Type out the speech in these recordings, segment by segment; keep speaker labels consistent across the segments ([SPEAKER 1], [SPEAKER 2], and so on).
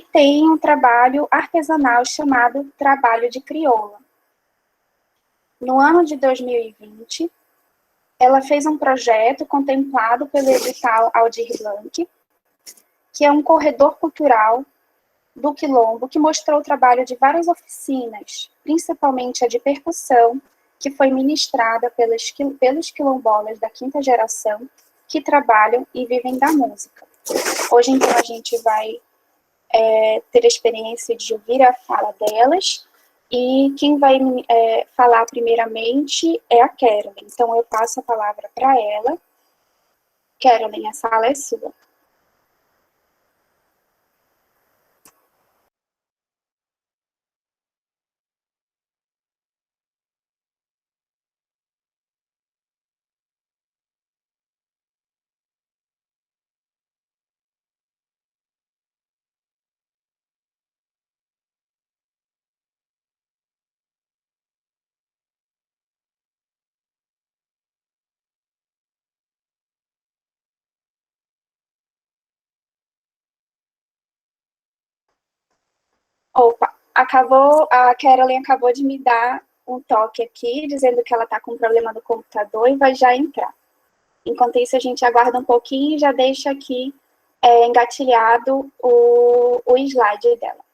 [SPEAKER 1] tem um trabalho artesanal chamado trabalho de crioula. No ano de 2020, ela fez um projeto contemplado pelo edital Aldir Blanc, que é um corredor cultural do Quilombo, que mostrou o trabalho de várias oficinas, principalmente a de percussão, que foi ministrada pelos quilombolas da quinta geração, que trabalham e vivem da música. Hoje, então, a gente vai ter a experiência de ouvir a fala delas, e quem vai falar primeiramente é a Carolyn. Então, eu passo a palavra para ela. Carolyn, a sala é sua. Opa, a Carolyn acabou de me dar um toque aqui, dizendo que ela está com um problema no computador e vai já entrar. Enquanto isso, a gente aguarda um pouquinho e já deixa aqui engatilhado o slide dela.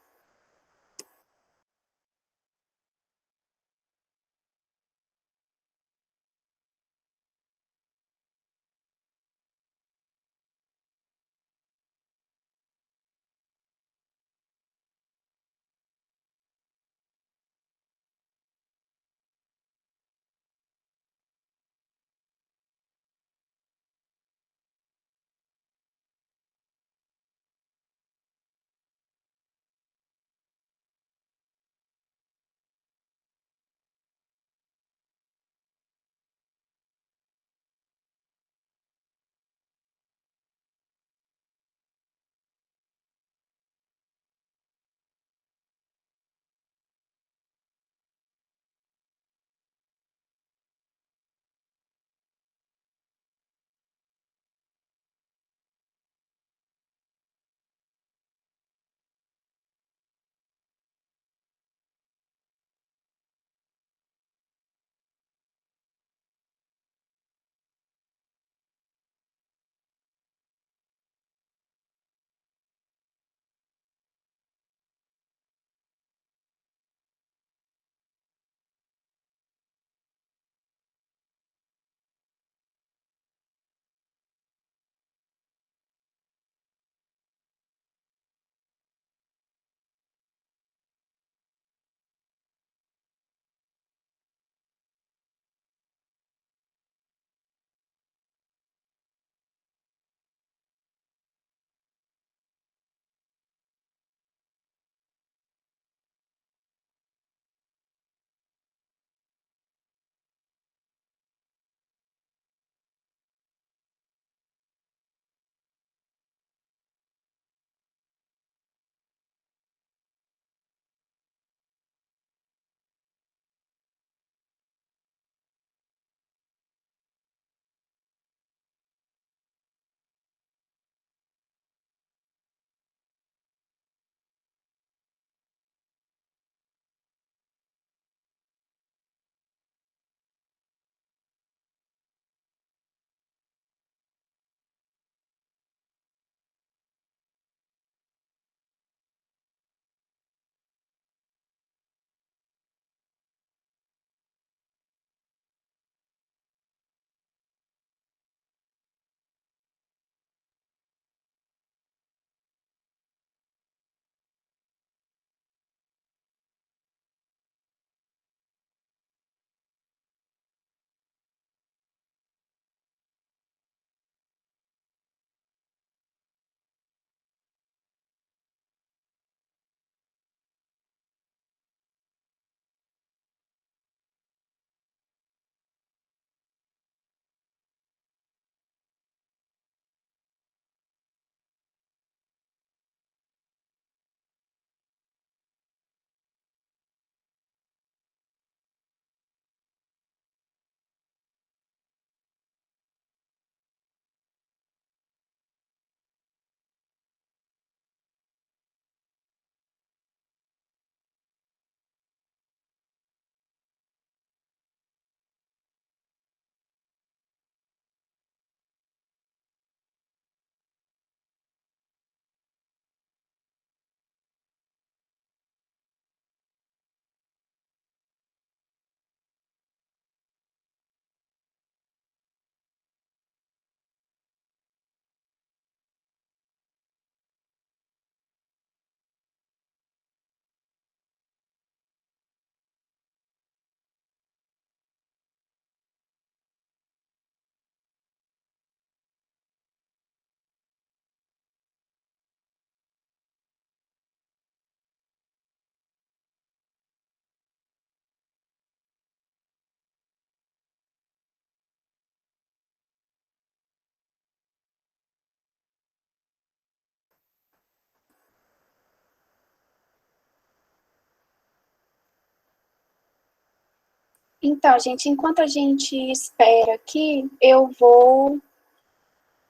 [SPEAKER 1] Então, gente, enquanto a gente espera aqui, eu vou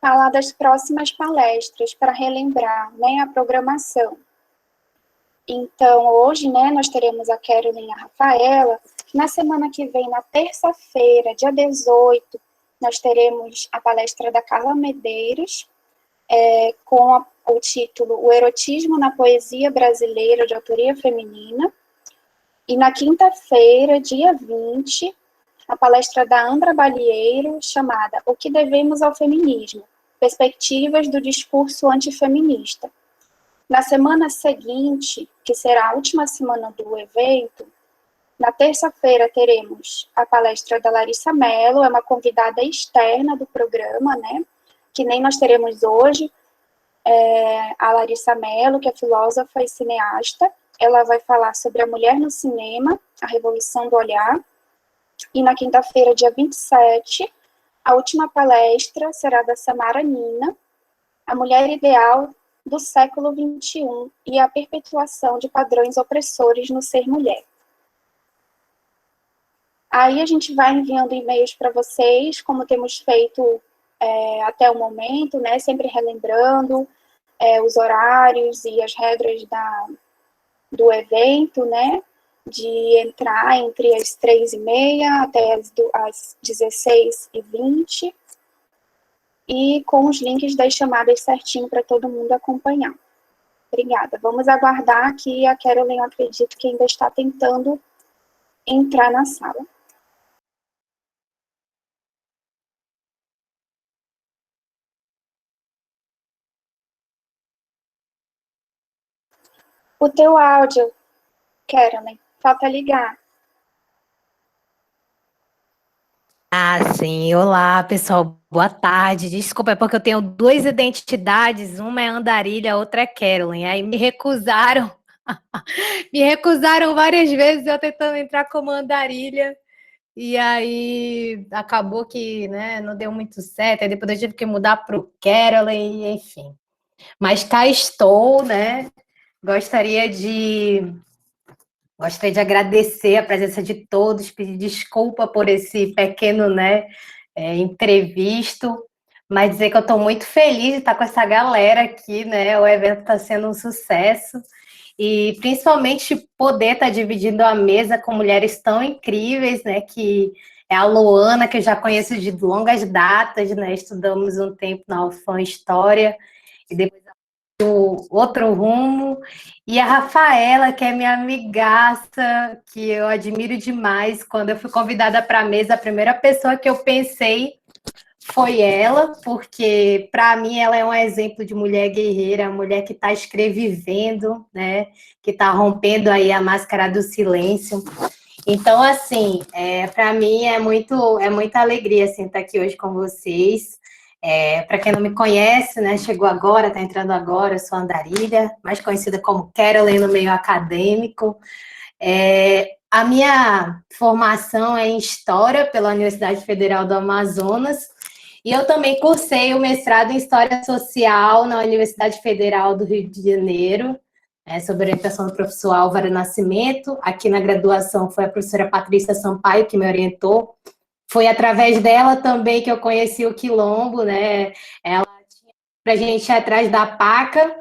[SPEAKER 1] falar das próximas palestras para relembrar, né, a programação. Então, hoje, né, nós teremos a Carolyn e a Rafaela. Na semana que vem, na terça-feira, dia 18, nós teremos a palestra da Carla Medeiros, com o título O Erotismo na Poesia Brasileira de Autoria Feminina. E na quinta-feira, dia 20, a palestra da Andra Balieiro, chamada O que Devemos ao Feminismo? Perspectivas do Discurso Antifeminista. Na semana seguinte, que será a última semana do evento, na terça-feira teremos a palestra da Larissa Mello, é uma convidada externa do programa, né? Que nem nós teremos hoje, a Larissa Mello, que é filósofa e cineasta. Ela vai falar sobre a mulher no cinema, a revolução do olhar. E na quinta-feira, dia 27, a última palestra será da Samara Nina, a mulher ideal do século XXI e a perpetuação de padrões opressores no ser mulher. Aí a gente vai enviando e-mails para vocês, como temos feito até o momento, né, sempre relembrando os horários e as regras do evento, né, de entrar entre as 3h30 até as 16h20, e com os links das chamadas certinho para todo mundo acompanhar. Obrigada. Vamos aguardar aqui. A Carolyn, eu acredito que ainda está tentando entrar na sala. O teu áudio, Carolyn, falta ligar.
[SPEAKER 2] Ah, sim. Olá, pessoal. Boa tarde. Desculpa, é porque eu tenho duas identidades. Uma é Andarilha, a outra é Carolyn. Aí me recusaram. Me recusaram várias vezes eu tentando entrar como Andarilha. E aí acabou que, né, não deu muito certo. Aí depois eu tive que mudar para o Carolyn, enfim. Mas cá estou, né? Gostaria de agradecer a presença de todos, pedir desculpa por esse pequeno, né, imprevisto, mas dizer que eu estou muito feliz de estar com essa galera aqui, né? O evento está sendo um sucesso e principalmente poder estar dividindo a mesa com mulheres tão incríveis, né? Que é a Luana, que eu já conheço de longas datas, né? Estudamos um tempo na UFAM História e depois outro rumo, e a Rafaela, que é minha amigaça, que eu admiro demais. Quando eu fui convidada para a mesa, a primeira pessoa que eu pensei foi ela, porque para mim ela é um exemplo de mulher guerreira, mulher que está escrevivendo, né, que está rompendo aí a máscara do silêncio. Então, assim, para mim é muita alegria assim, estar aqui hoje com vocês. Para quem não me conhece, né, chegou agora, está entrando agora, eu sou Andarilha, mais conhecida como Carolyn no meio acadêmico. A minha formação é em História pela Universidade Federal do Amazonas, e eu também cursei o mestrado em História Social na Universidade Federal do Rio de Janeiro, sob orientação do professor Álvaro Nascimento. Aqui na graduação foi a professora Patrícia Sampaio que me orientou. Foi através dela também que eu conheci o Quilombo, né? Ela tinha para a gente ir atrás da Paca,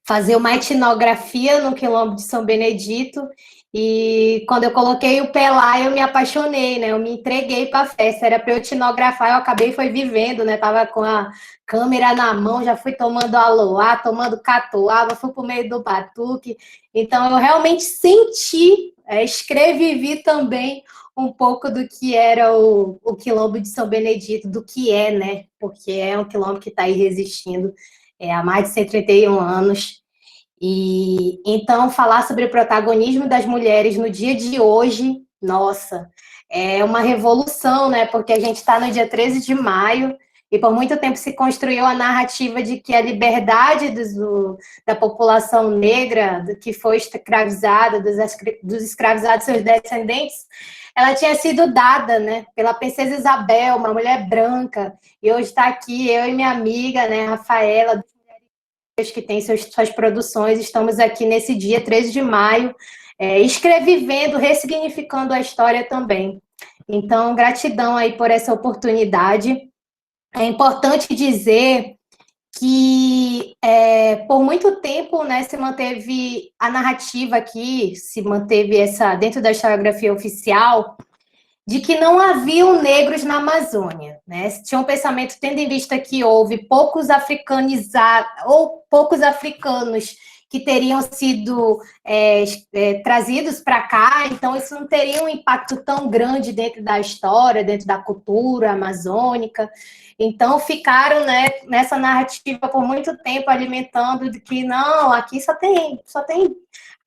[SPEAKER 2] fazer uma etnografia no Quilombo de São Benedito, e quando eu coloquei o pé lá, eu me apaixonei, né? Eu me entreguei para a festa, era para eu etnografar, eu acabei foi vivendo, né? Tava com a câmera na mão, já fui tomando aloá, tomando catuaba, fui para o meio do batuque, então eu realmente senti, escrevi também um pouco do que era o Quilombo de São Benedito, do que é, né? Porque é um quilombo que está aí resistindo há mais de 131 anos. E então falar sobre o protagonismo das mulheres no dia de hoje, nossa, é uma revolução, né? Porque a gente está no dia 13 de maio e por muito tempo se construiu a narrativa de que a liberdade da população negra, que foi escravizada, dos escravizados, seus descendentes, ela tinha sido dada, né, pela princesa Isabel, uma mulher branca, e hoje está aqui eu e minha amiga, né, Rafaela, que tem suas produções, estamos aqui nesse dia 13 de maio, escrevivendo, ressignificando a história também. Então, gratidão aí por essa oportunidade. É importante dizer que por muito tempo, né, se manteve a narrativa aqui, se manteve dentro da historiografia oficial, de que não haviam negros na Amazônia, né? Tinha um pensamento, tendo em vista que houve poucos africanizados, ou poucos africanos que teriam sido trazidos para cá, então isso não teria um impacto tão grande dentro da história, dentro da cultura amazônica. Então ficaram, né, nessa narrativa por muito tempo alimentando de que não, aqui só tem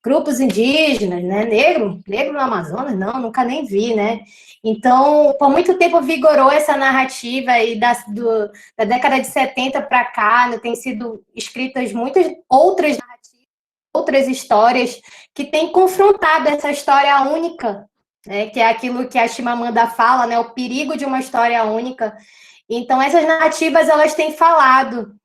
[SPEAKER 2] grupos indígenas, né? Negro no Amazonas, não, nunca nem vi, né? Então, por muito tempo vigorou essa narrativa aí da década de 70 para cá, né? Tem sido escritas muitas outras narrativas, outras histórias que têm confrontado essa história única, né? Que é aquilo que a Chimamanda fala, né? O perigo de uma história única. Então, essas narrativas, elas têm falado.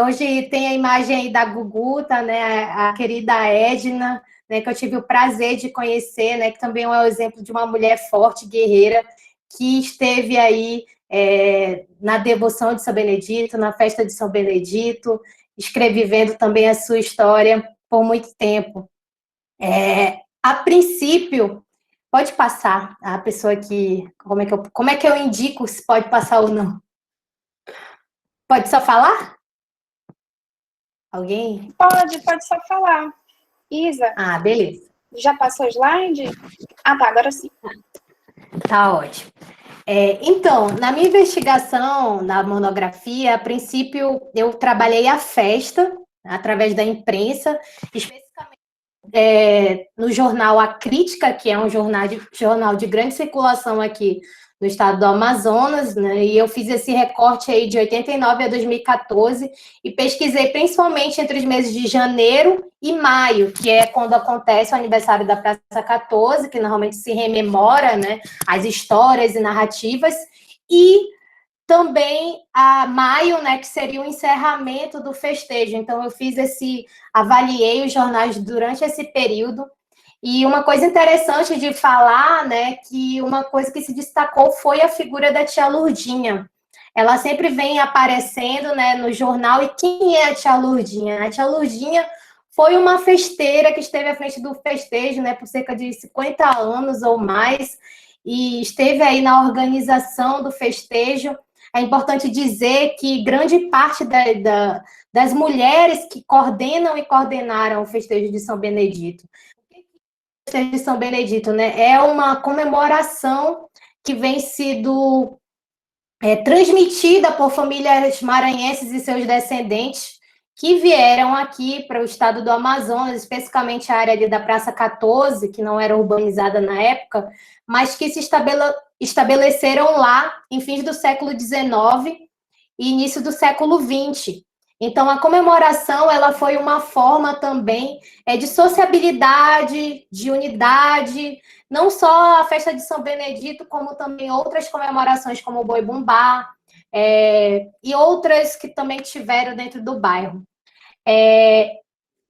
[SPEAKER 2] Hoje tem a imagem aí da Guguta, né? A querida Edna, né, que eu tive o prazer de conhecer, né, que também é um exemplo de uma mulher forte, guerreira, que esteve aí na devoção de São Benedito, na festa de São Benedito, escrevendo também a sua história por muito tempo. A princípio, pode passar a pessoa que... Como é que eu indico se pode passar ou não? Pode só falar? Alguém?
[SPEAKER 1] Pode só falar. Isa.
[SPEAKER 2] Beleza.
[SPEAKER 1] Já passou o slide? Tá, agora sim.
[SPEAKER 2] Tá ótimo. Então, na minha investigação, na monografia, a princípio, eu trabalhei a festa, através da imprensa, especificamente no jornal A Crítica, que é um jornal de grande circulação aqui no estado do Amazonas, né? E eu fiz esse recorte aí de 89 a 2014 e pesquisei principalmente entre os meses de janeiro e maio, que é quando acontece o aniversário da Praça 14, que normalmente se rememora, né, as histórias e narrativas, e também a maio, né, que seria o encerramento do festejo. Então, eu avaliei os jornais durante esse período. E uma coisa interessante de falar, né, que uma coisa que se destacou foi a figura da tia Lurdinha. Ela sempre vem aparecendo, né, no jornal. E quem é a tia Lurdinha? A tia Lurdinha foi uma festeira que esteve à frente do festejo, né, por cerca de 50 anos ou mais, e esteve aí na organização do festejo. É importante dizer que grande parte das mulheres que coordenam e coordenaram o festejo de São Benedito, de São Benedito, né? É uma comemoração que vem sido transmitida por famílias maranhenses e seus descendentes que vieram aqui para o estado do Amazonas, especificamente a área ali da Praça 14, que não era urbanizada na época, mas que se estabeleceram lá em fins do século XIX e início do século XX. Então, a comemoração ela foi uma forma também de sociabilidade, de unidade, não só a festa de São Benedito, como também outras comemorações, como o Boi Bumbá, e outras que também tiveram dentro do bairro.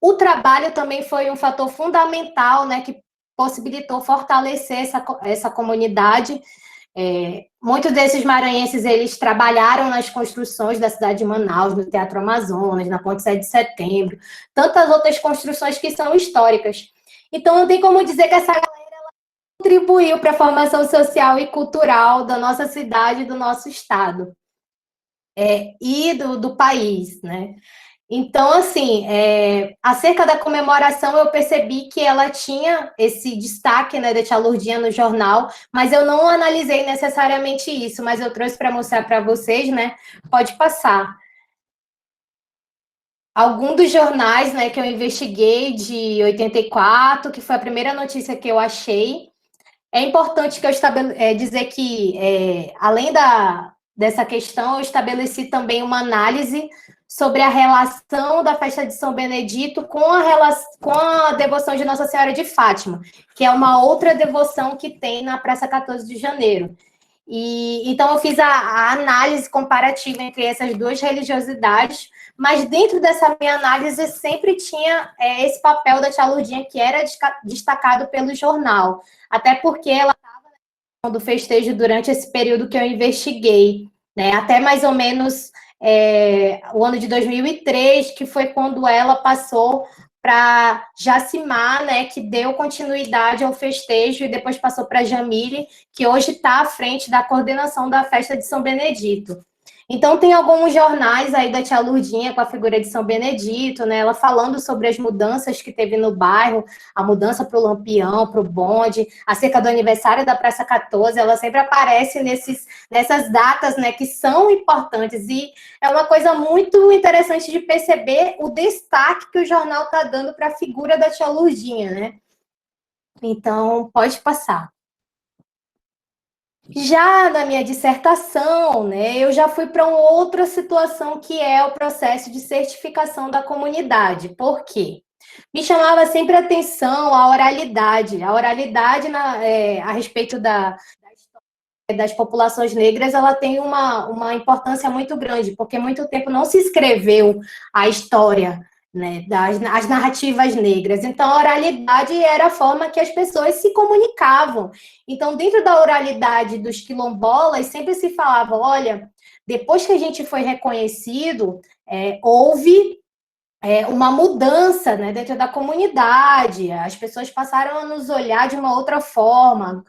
[SPEAKER 2] O trabalho também foi um fator fundamental, né, que possibilitou fortalecer essa comunidade. Muitos desses maranhenses, eles trabalharam nas construções da cidade de Manaus, no Teatro Amazonas, na Ponte 7 de Setembro, tantas outras construções que são históricas. Então, não tem como dizer que essa galera contribuiu para a formação social e cultural da nossa cidade, do nosso estado, e do país, né? Então, assim, acerca da comemoração, eu percebi que ela tinha esse destaque, né, da tia Lurdinha no jornal, mas eu não analisei necessariamente isso, mas eu trouxe para mostrar para vocês, né? Pode passar. Algum dos jornais, né, que eu investiguei de 84, que foi a primeira notícia que eu achei. É importante que eu dizer que, além dessa questão, eu estabeleci também uma análise sobre a relação da festa de São Benedito com a devoção de Nossa Senhora de Fátima, que é uma outra devoção que tem na Praça 14 de Janeiro. E então eu fiz a análise comparativa entre essas duas religiosidades, mas dentro dessa minha análise sempre tinha esse papel da tia Lourdinha que era destacado pelo jornal, até porque ela estava do festejo durante esse período que eu investiguei, né? Até mais ou menos o ano de 2003, que foi quando ela passou para Jacimar, né, que deu continuidade ao festejo, e depois passou para Jamile, que hoje está à frente da coordenação da festa de São Benedito. Então, tem alguns jornais aí da tia Lourdinha com a figura de São Benedito, né, ela falando sobre as mudanças que teve no bairro, a mudança para o Lampião, para o bonde, acerca do aniversário da Praça 14, ela sempre aparece nessas datas, né, que são importantes, e é uma coisa muito interessante de perceber o destaque que o jornal está dando para a figura da tia Lourdinha, né? Então, pode passar. Já na minha dissertação, né, eu já fui para uma outra situação que é o processo de certificação da comunidade. Por quê? Me chamava sempre a atenção a oralidade a respeito das populações negras, ela tem uma importância muito grande, porque muito tempo não se escreveu a história, né, as narrativas negras. Então, a oralidade era a forma que as pessoas se comunicavam. Então, dentro da oralidade dos quilombolas, sempre se falava, olha, depois que a gente foi reconhecido, houve uma mudança, né, dentro da comunidade, as pessoas passaram a nos olhar de uma outra forma.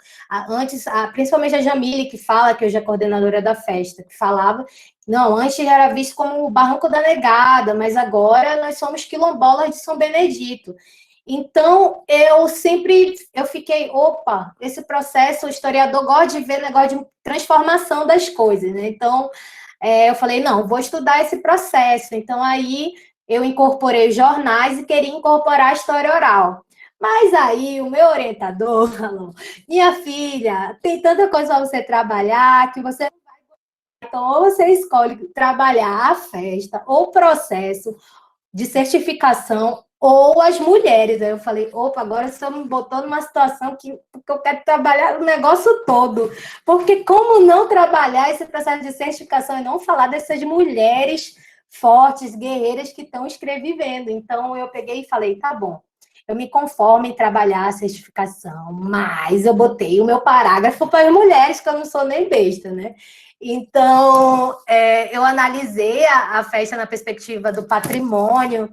[SPEAKER 2] Antes, principalmente a Jamile, que fala, que hoje é coordenadora da festa, que falava, não, antes era visto como o Barranco da Negada, mas agora nós somos quilombolas de São Benedito. Então, eu fiquei, opa, esse processo, o historiador gosta de ver negócio de transformação das coisas, né? Então, eu falei, não, vou estudar esse processo. Então, aí eu incorporei os jornais e queria incorporar a história oral. Mas aí o meu orientador falou, minha filha, tem tanta coisa para você trabalhar que você... Então, ou você escolhe trabalhar a festa ou o processo de certificação ou as mulheres. Aí eu falei, opa, agora você me botou numa situação que eu quero trabalhar o negócio todo. Porque como não trabalhar esse processo de certificação e não falar dessas mulheres fortes, guerreiras que estão escrevivendo? Então, eu peguei e falei, tá bom, eu me conformo em trabalhar a certificação, mas eu botei o meu parágrafo para as mulheres, que eu não sou nem besta, né? Então, eu analisei a festa na perspectiva do patrimônio,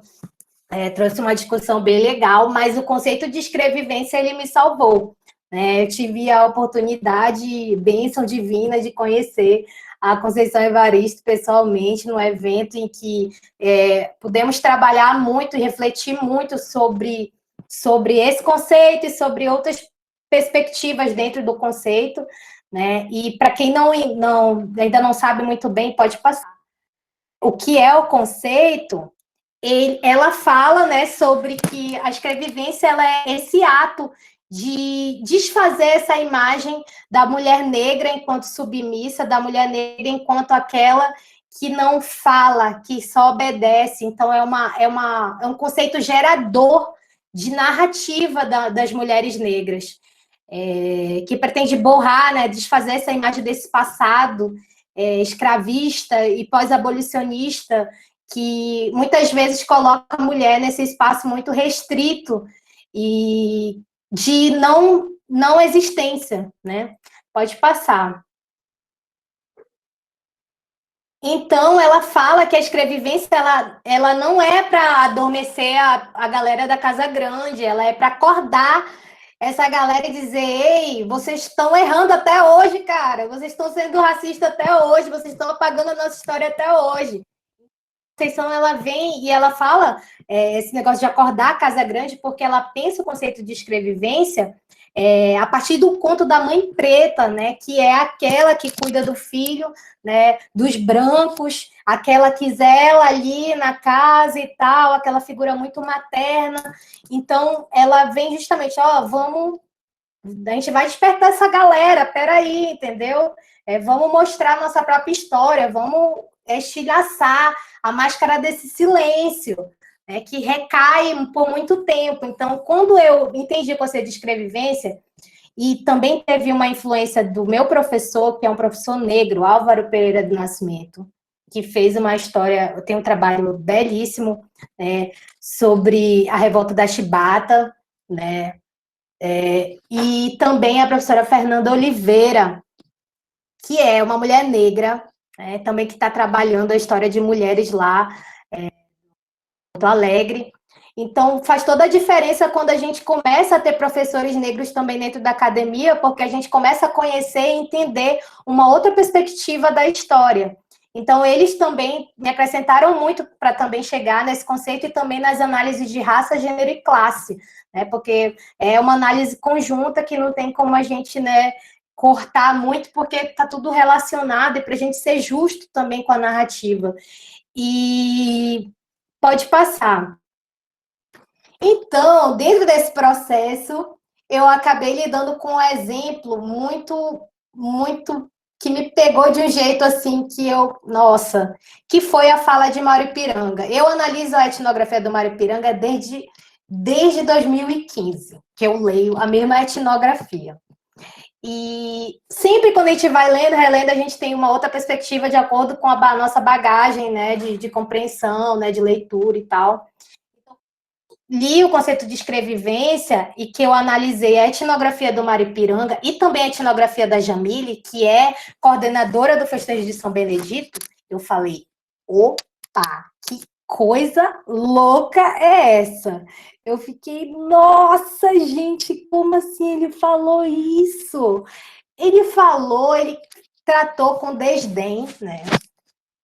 [SPEAKER 2] trouxe uma discussão bem legal, mas o conceito de escrevivência, ele me salvou, né? Eu tive a oportunidade, bênção divina, de conhecer a Conceição Evaristo pessoalmente, num evento em que pudemos trabalhar muito e refletir muito sobre esse conceito e sobre outras perspectivas dentro do conceito, né? E para quem ainda não sabe muito bem, pode passar. O que é o conceito? Ela fala, né, sobre que a escrevivência, ela é esse ato de desfazer essa imagem da mulher negra enquanto submissa, da mulher negra enquanto aquela que não fala, que só obedece. Então, é um conceito gerador de narrativa das mulheres negras, que pretende borrar, né, desfazer essa imagem desse passado escravista e pós-abolicionista, que muitas vezes coloca a mulher nesse espaço muito restrito e de não existência, né? Pode passar. Então, ela fala que a escrevivência, ela não é para adormecer a galera da Casa Grande, ela é para acordar essa galera e dizer, ei, vocês estão errando até hoje, cara, vocês estão sendo racistas até hoje, vocês estão apagando a nossa história até hoje. A Conceição, ela vem e ela fala esse negócio de acordar a Casa Grande, porque ela pensa o conceito de escrevivência a partir do conto da mãe preta, né, que é aquela que cuida do filho, né, dos brancos, aquela que zela ali na casa e tal, aquela figura muito materna. Então, ela vem justamente, a gente vai despertar essa galera, peraí, entendeu? Vamos mostrar nossa própria história, vamos estilhaçar a máscara desse silêncio, que recai por muito tempo. Então, quando eu entendi o conceito de escrevivência, E também teve uma influência do meu professor, que é um professor negro, Álvaro Pereira do Nascimento, que fez uma história, tem um trabalho belíssimo, né, sobre a revolta da Chibata, né, e também a professora Fernanda Oliveira, que é uma mulher negra, né, também que está trabalhando a história de mulheres lá, Porto Alegre. Então, faz toda a diferença quando a gente começa a ter professores negros também dentro da academia, porque a gente começa a conhecer e entender uma outra perspectiva da história. Então, eles também me acrescentaram muito para também chegar nesse conceito e também nas análises de raça, gênero e classe, né? Porque é uma análise conjunta que não tem como a gente, né, cortar muito, porque está tudo relacionado e para a gente ser justo também com a narrativa. E pode passar. Então, dentro desse processo, eu acabei lidando com um exemplo muito que me pegou de um jeito assim que nossa, que foi a fala de Mário Ipiranga. Eu analiso a etnografia do Mário Ipiranga desde 2015, que eu leio a mesma etnografia. E sempre quando a gente vai lendo, relendo, a gente tem uma outra perspectiva de acordo com a nossa bagagem, né, de compreensão, né, de leitura e tal. Li o conceito de escrevivência e que eu analisei a etnografia do Maripiranga e também a etnografia da Jamile, que é coordenadora do Festejo de São Benedito, eu falei, opa, que coisa louca é essa? Eu fiquei, nossa, gente, como assim ele falou isso? Ele tratou com desdém, né,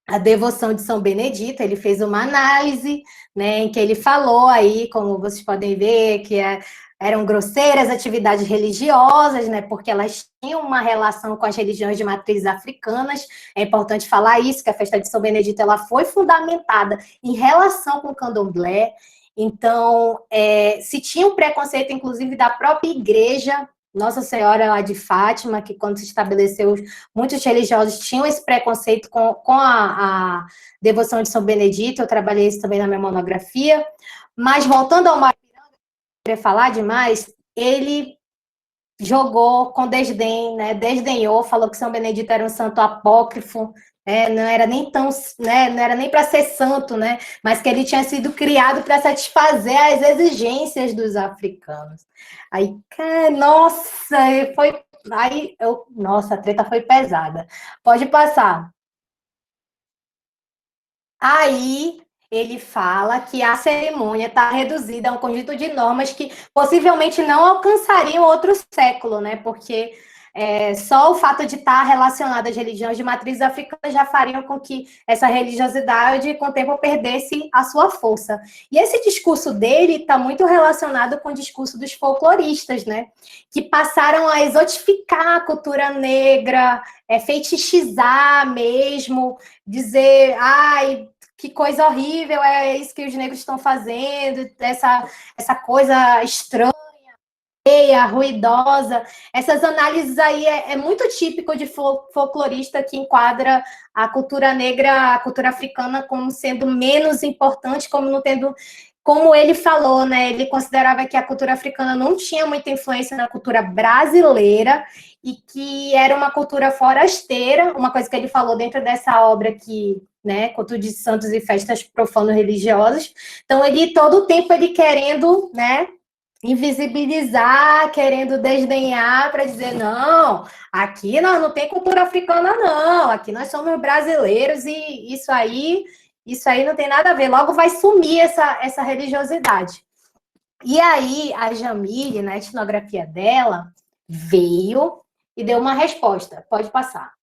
[SPEAKER 2] a devoção de São Benedito. Ele fez uma análise, né, em que ele falou aí, como vocês podem ver, que eram grosseiras atividades religiosas, né, porque elas tinham uma relação com as religiões de matriz africanas. É importante falar isso, que a festa de São Benedito ela foi fundamentada em relação com o candomblé. Então, se tinha um preconceito, inclusive, da própria igreja Nossa Senhora lá de Fátima, que quando se estabeleceu, muitos religiosos tinham esse preconceito com a devoção de São Benedito. Eu trabalhei isso também na minha monografia. Mas, voltando ao Mário Piranga, eu queria falar demais, ele jogou com desdém, né, desdenhou, falou que São Benedito era um santo apócrifo, não era nem tão, né, não era nem para ser santo, né, mas que ele tinha sido criado para satisfazer as exigências dos africanos. Aí, nossa, foi, nossa, a treta foi pesada. Pode passar. Aí ele fala que a cerimônia está reduzida a um conjunto de normas que possivelmente não alcançariam outro século, né? Porque só o fato de estar relacionado às religiões de matriz africana já fariam com que essa religiosidade, com o tempo, perdesse a sua força. E esse discurso dele está muito relacionado com o discurso dos folcloristas, né? Que passaram a exotificar a cultura negra, fetichizar mesmo, dizer, ai, que coisa horrível é isso que os negros estão fazendo, essa coisa estranha, ruidosa. Essas análises aí é muito típico de folclorista que enquadra a cultura negra, a cultura africana como sendo menos importante, como não tendo... Como ele falou, né? Ele considerava que a cultura africana não tinha muita influência na cultura brasileira e que era uma cultura forasteira, uma coisa que ele falou dentro dessa obra que, né, Culto de Santos e Festas Profano-Religiosas. Então, ele, todo o tempo, ele querendo, né, invisibilizar, querendo desdenhar para dizer, não, aqui nós não tem cultura africana, não, aqui nós somos brasileiros e isso aí não tem nada a ver, logo vai sumir essa religiosidade. E aí, a Jamile, na etnografia dela, veio e deu uma resposta. Pode passar.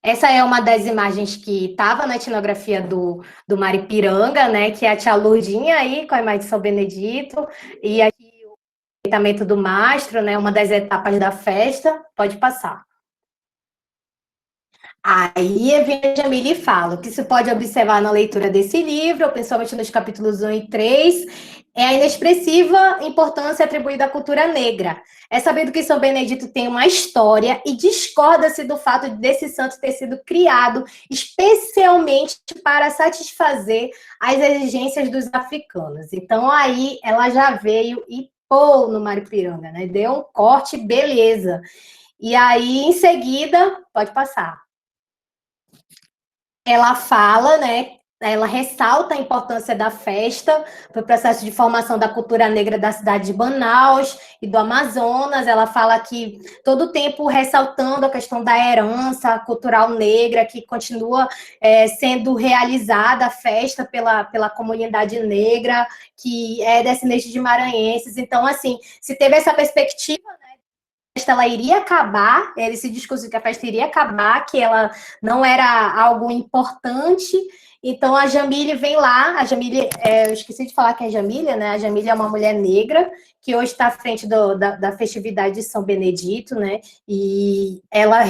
[SPEAKER 2] Essa é uma das imagens que estava na etnografia do Maripiranga, né? Que é a tia Lourdinha aí, com a imagem de São Benedito, e aqui o aproveitamento do mastro, né? Uma das etapas da festa. Pode passar. Aí vem a Jamile e fala que se pode observar na leitura desse livro, principalmente nos capítulos 1 e 3, é a inexpressiva importância atribuída à cultura negra. É sabido que São Benedito tem uma história e discorda-se do fato desse santo ter sido criado especialmente para satisfazer as exigências dos africanos. Então, aí ela já veio e pô no Maripiranga, né? Deu um corte, beleza. E aí, em seguida, pode passar. Ela fala, né? Ela ressalta a importância da festa para o processo de formação da cultura negra da cidade de Manaus e do Amazonas. Ela fala que todo o tempo ressaltando a questão da herança cultural negra, que continua sendo realizada a festa pela comunidade negra, que é descendente de maranhenses. Então, assim, se teve essa perspectiva, ela iria acabar, esse discurso de que a festa iria acabar, que ela não era algo importante. Então a Jamile vem lá, a Jamile, eu esqueci de falar que é a Jamília, né? A Jamília é uma mulher negra que hoje está à frente da festividade de São Benedito, né? E ela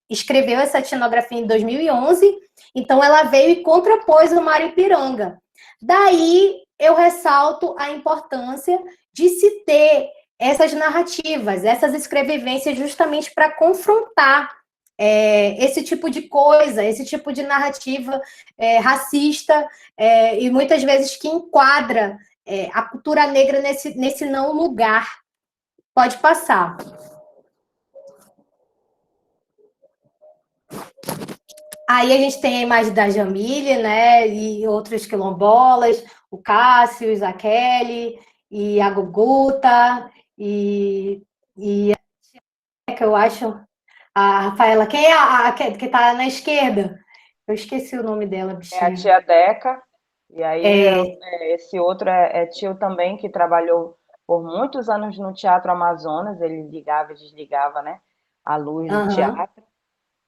[SPEAKER 2] escreveu essa etnografia em 2011, então ela veio e contrapôs o Mário Ipiranga. Daí eu ressalto a importância de se ter essas narrativas, essas escrevivências, justamente para confrontar esse tipo de coisa, esse tipo de narrativa racista e muitas vezes que enquadra a cultura negra nesse não lugar. Pode passar. Aí a gente tem a imagem da Jamília, né, e outros quilombolas, o Cássio, a Kelly, e a Guguta, e que eu acho a Rafaela. Quem é a que está na esquerda? Eu esqueci o nome dela,
[SPEAKER 3] É a
[SPEAKER 2] bichinha.
[SPEAKER 3] tia Deca, e aí esse outro é tio também, que trabalhou por muitos anos no Teatro Amazonas, ele ligava e desligava, né, a luz do teatro.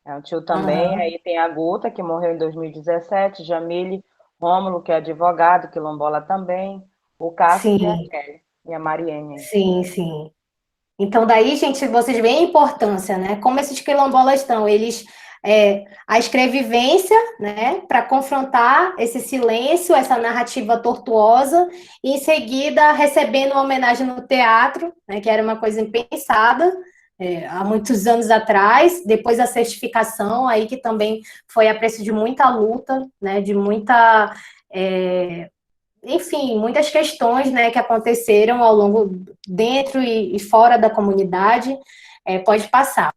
[SPEAKER 3] É um tio também. Aí tem a Guta, que morreu em 2017, Jamile Rômulo, que é advogado, quilombola também, o Cássio e a
[SPEAKER 2] Sim,
[SPEAKER 3] Kelly, e a Mariene.
[SPEAKER 2] sim, sim. Então, daí, gente, vocês veem a importância, né? Como esses quilombolas estão, eles a escrevivência, né, para confrontar esse silêncio, essa narrativa tortuosa, e em seguida recebendo uma homenagem no teatro, né, que era uma coisa impensada há muitos anos atrás, depois a certificação, aí que também foi a preço de muita luta, né, de muita enfim, muitas questões, né, que aconteceram ao longo, dentro e fora da comunidade, pode passar.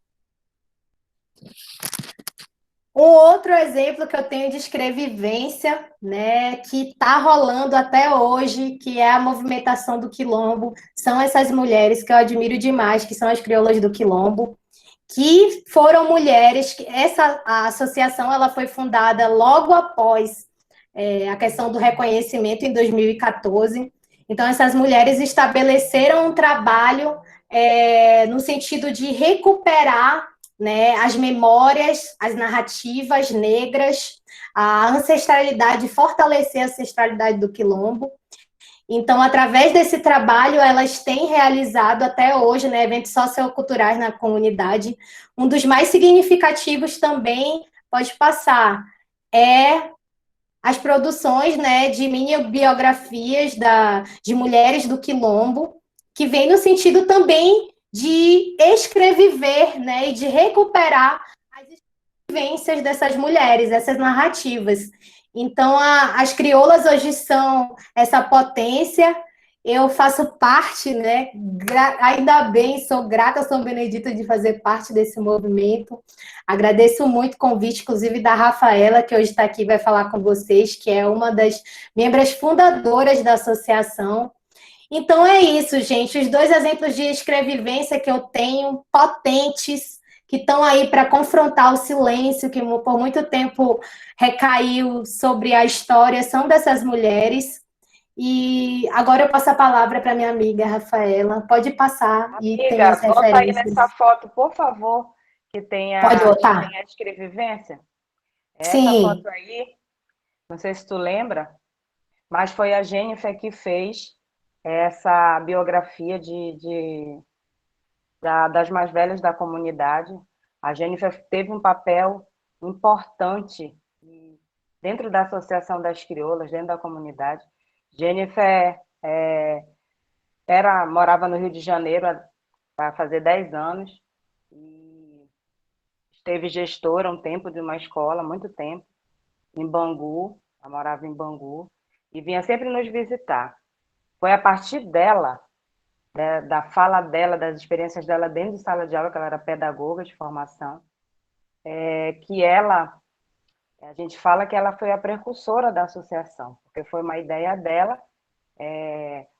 [SPEAKER 2] Um outro exemplo que eu tenho de escrevivência, né, que está rolando até hoje, que é a movimentação do Quilombo, são essas mulheres que eu admiro demais, que são as crioulas do Quilombo, que foram mulheres, a associação ela foi fundada logo após a questão do reconhecimento em 2014. Então, essas mulheres estabeleceram um trabalho no sentido de recuperar, né, as memórias, as narrativas negras, a ancestralidade, fortalecer a ancestralidade do quilombo. Então, através desse trabalho, elas têm realizado até hoje, né, eventos socioculturais na comunidade. Um dos mais significativos também, pode passar, é as produções, né, de mini biografias de mulheres do Quilombo, que vem no sentido também de escreviver, né, e de recuperar as vivências dessas mulheres, essas narrativas. Então, as crioulas hoje são essa potência. Eu faço parte, né? Ainda bem, sou grata a São Benedito de fazer parte desse movimento. Agradeço muito o convite, inclusive da Rafaela, que hoje está aqui e vai falar com vocês, que é uma das membros fundadoras da associação. Então é isso, gente. Os dois exemplos de escrevivência que eu tenho, potentes, que estão aí para confrontar o silêncio que por muito tempo recaiu sobre a história, são dessas mulheres. E agora eu passo a palavra para minha amiga Rafaela. Pode passar e tem
[SPEAKER 3] Amiga,
[SPEAKER 2] as
[SPEAKER 3] bota aí
[SPEAKER 2] referências.
[SPEAKER 3] nessa foto, por favor, que
[SPEAKER 2] Pode
[SPEAKER 3] que
[SPEAKER 2] botar?
[SPEAKER 3] tem a escrevivência. Essa
[SPEAKER 2] Sim.
[SPEAKER 3] foto aí, não sei se tu lembra, mas foi a Jennifer que fez essa biografia das mais velhas da comunidade. A Jennifer teve um papel importante dentro da Associação das Crioulas, dentro da comunidade. Jennifer morava no Rio de Janeiro para fazer 10 anos e esteve gestora um tempo de uma escola, muito tempo, em Bangu, ela morava em Bangu, e vinha sempre nos visitar. foi a partir dela, da fala dela, das experiências dela dentro de sala de aula, que ela era pedagoga de formação, que ela, a gente fala que ela foi a precursora da associação, porque foi uma ideia dela,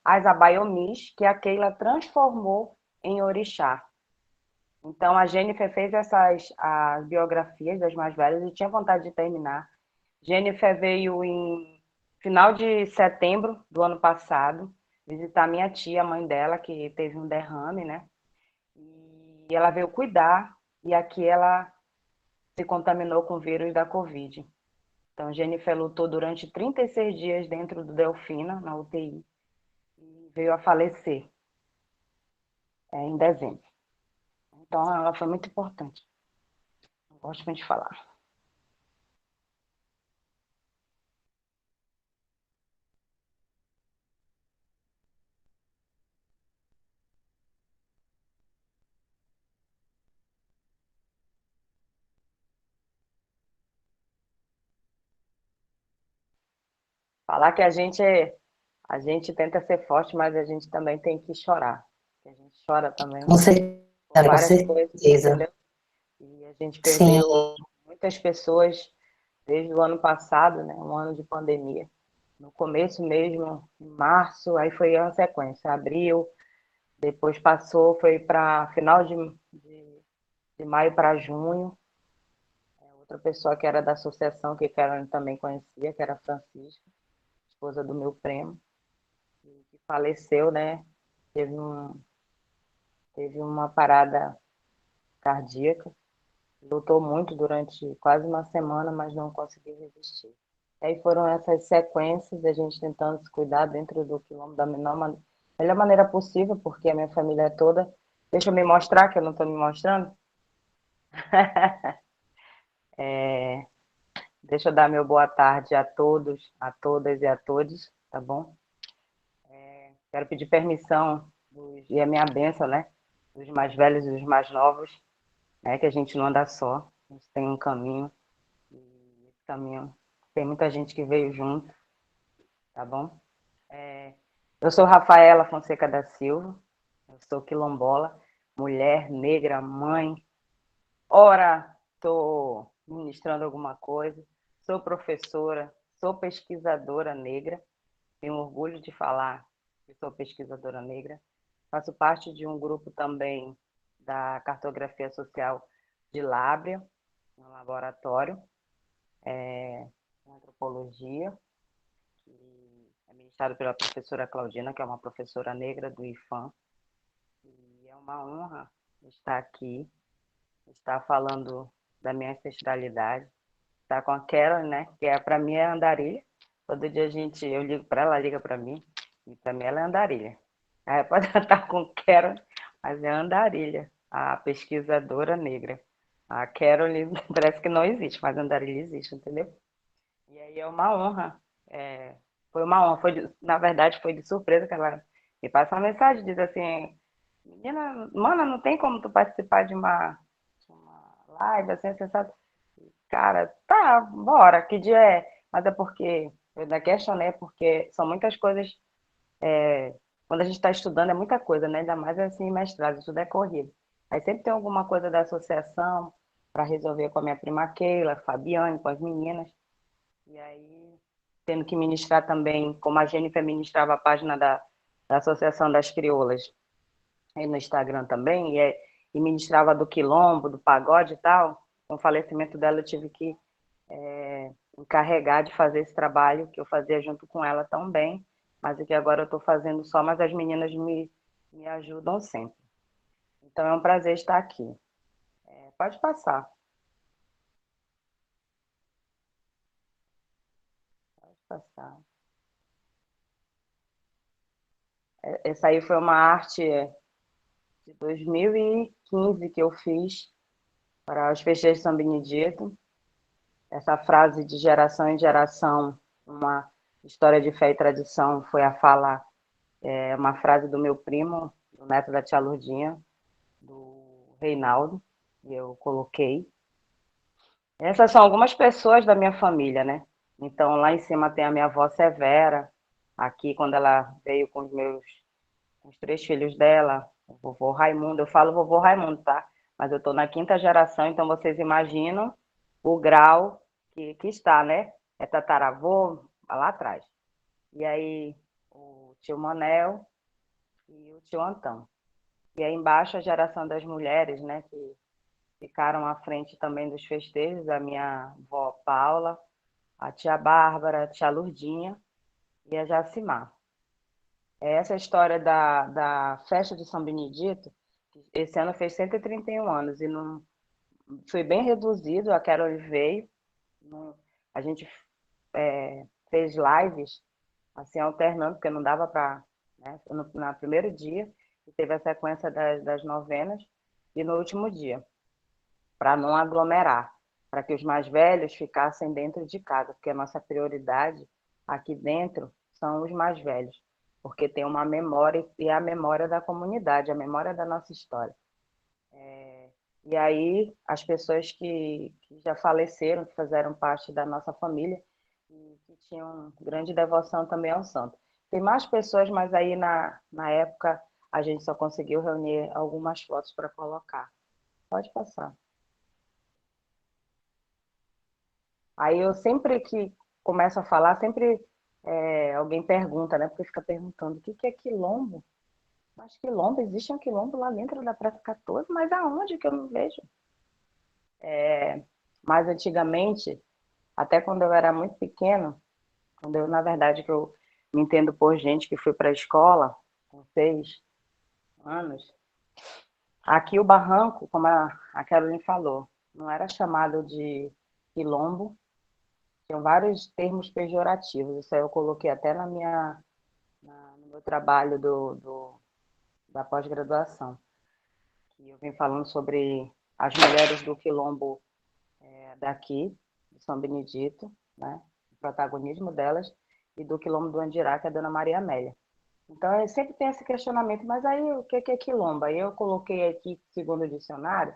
[SPEAKER 3] as Abaiomis, que a Keila transformou em orixá. Então, a Jennifer fez as biografias das mais velhas e tinha vontade de terminar. Jennifer veio em final de setembro do ano passado visitar minha tia, a mãe dela, que teve um derrame, né? E ela veio cuidar, e aqui ela se contaminou com o vírus da Covid. Então, Jennifer lutou durante 36 dias dentro do Delfina, na UTI, e veio a falecer em dezembro. Então, ela foi muito importante. Eu gosto muito de falar. Falar que a gente tenta ser forte, mas a gente também tem que chorar. A gente chora também
[SPEAKER 2] Com certeza,
[SPEAKER 3] por
[SPEAKER 2] com
[SPEAKER 3] várias coisas,
[SPEAKER 2] certeza.
[SPEAKER 3] entendeu? E a gente
[SPEAKER 2] Sim,
[SPEAKER 3] perdeu muitas pessoas desde o ano passado, né? Um ano de pandemia. No começo mesmo, em março, aí foi a sequência, abril, depois passou, foi para final de maio para junho. Outra pessoa que era da associação, que Carolyn também conhecia, que era a Francisca, esposa do meu primo, que faleceu, né? Teve, teve uma parada cardíaca, lutou muito durante quase uma semana, mas não conseguiu resistir. E aí foram essas sequências, a gente tentando se cuidar dentro do quilombo da melhor maneira possível, porque a minha família é toda. Deixa eu me mostrar, que eu não estou me mostrando. Deixa eu dar meu boa tarde a todos, a todas e a todos, tá bom? Quero pedir permissão e a minha bênção, né? Dos mais velhos e dos mais novos, né? Que a gente não anda só, a gente tem um caminho, e esse caminho tem muita gente que veio junto, tá bom? Eu sou Rafaela Fonseca da Silva, eu sou quilombola, mulher, negra, mãe. Ora, estou ministrando alguma coisa, sou professora, sou pesquisadora negra, tenho orgulho de falar que sou pesquisadora negra. Faço parte de um grupo também da cartografia social de Lábrea, um laboratório, de antropologia, que é ministrado pela professora Claudina, que é uma professora negra do IFAM. E é uma honra estar aqui, estar falando da minha ancestralidade, estar com a Carol, né, que para mim é andarilha. Todo dia eu ligo para ela, liga para mim, e para mim ela é andarilha. Aí pode estar com Carol, mas é andarilha, a pesquisadora negra. A Carolyn parece que não existe, mas a andarilha existe, entendeu? E aí é uma honra. Foi uma honra. Na verdade, foi de surpresa que ela me passa uma mensagem, diz assim, menina, mana, não tem como tu participar de uma live, assim, você sabe? Cara, tá, bora, que dia é? Mas é porque, eu ainda questionei, porque são muitas coisas, quando a gente está estudando é muita coisa, né? Ainda mais assim, mestrado, tudo é corrido. Aí sempre tem alguma coisa da associação para resolver com a minha prima Keila, Fabiane, com as meninas. E aí, tendo que ministrar também, como a Jennifer ministrava a página da Associação das Crioulas aí no Instagram também, e ministrava do quilombo, do pagode e tal, com o falecimento dela eu tive que encarregar de fazer esse trabalho que eu fazia junto com ela também, mas é que agora eu estou fazendo só, mas as meninas me ajudam sempre. Então é um prazer estar aqui. Pode passar. Pode passar. Essa aí foi uma arte de 2015 que eu fiz para os festejos de São Benedito. Essa frase de geração em geração, uma história de fé e tradição, foi a fala, uma frase do meu primo, do neto da tia Lourdinha, do Reinaldo, e eu coloquei. Essas são algumas pessoas da minha família, né? Então, lá em cima tem a minha avó Severa, aqui quando ela veio com os 3 filhos dela, o vovô Raimundo, eu falo vovô Raimundo, tá? Mas eu estou na 5ª geração, então vocês imaginam o grau que está, né? É tataravô, lá atrás. E aí, o tio Manel e o tio Antão. E aí embaixo a geração das mulheres, né? Que ficaram à frente também dos festejos, a minha avó Paula, a tia Bárbara, a tia Lurdinha e a Jacimar. Essa história da festa de São Benedito, esse ano fez 131 anos e não foi bem reduzido, a Carol veio, a gente fez lives assim alternando, porque não dava para, né, no primeiro dia, teve a sequência das novenas e no último dia, para não aglomerar, para que os mais velhos ficassem dentro de casa, porque a nossa prioridade aqui dentro são os mais velhos, porque tem uma memória e é a memória da comunidade, a memória da nossa história. E aí as pessoas que já faleceram, que fizeram parte da nossa família, e que tinham grande devoção também ao santo. Tem mais pessoas, mas aí na época a gente só conseguiu reunir algumas fotos para colocar. Pode passar. Aí eu sempre que começo a falar, sempre alguém pergunta, né? Porque fica perguntando o que é quilombo? Mas quilombo, existe um quilombo lá dentro da Praça 14, mas aonde que eu não vejo? Mas antigamente, até quando eu era muito pequeno, quando eu, na verdade, que eu me entendo por gente que foi para a escola com 6 anos, aqui o barranco, como a Caroline falou, não era chamado de quilombo, tinham vários termos pejorativos, isso aí eu coloquei até no meu trabalho da pós-graduação, que eu vim falando sobre as mulheres do quilombo daqui, de São Benedito, né? O protagonismo delas, e do quilombo do Andirá, que é a Dona Maria Amélia. Então, eu sempre tenho esse questionamento, mas aí o que é quilombo? Aí eu coloquei aqui, segundo o dicionário,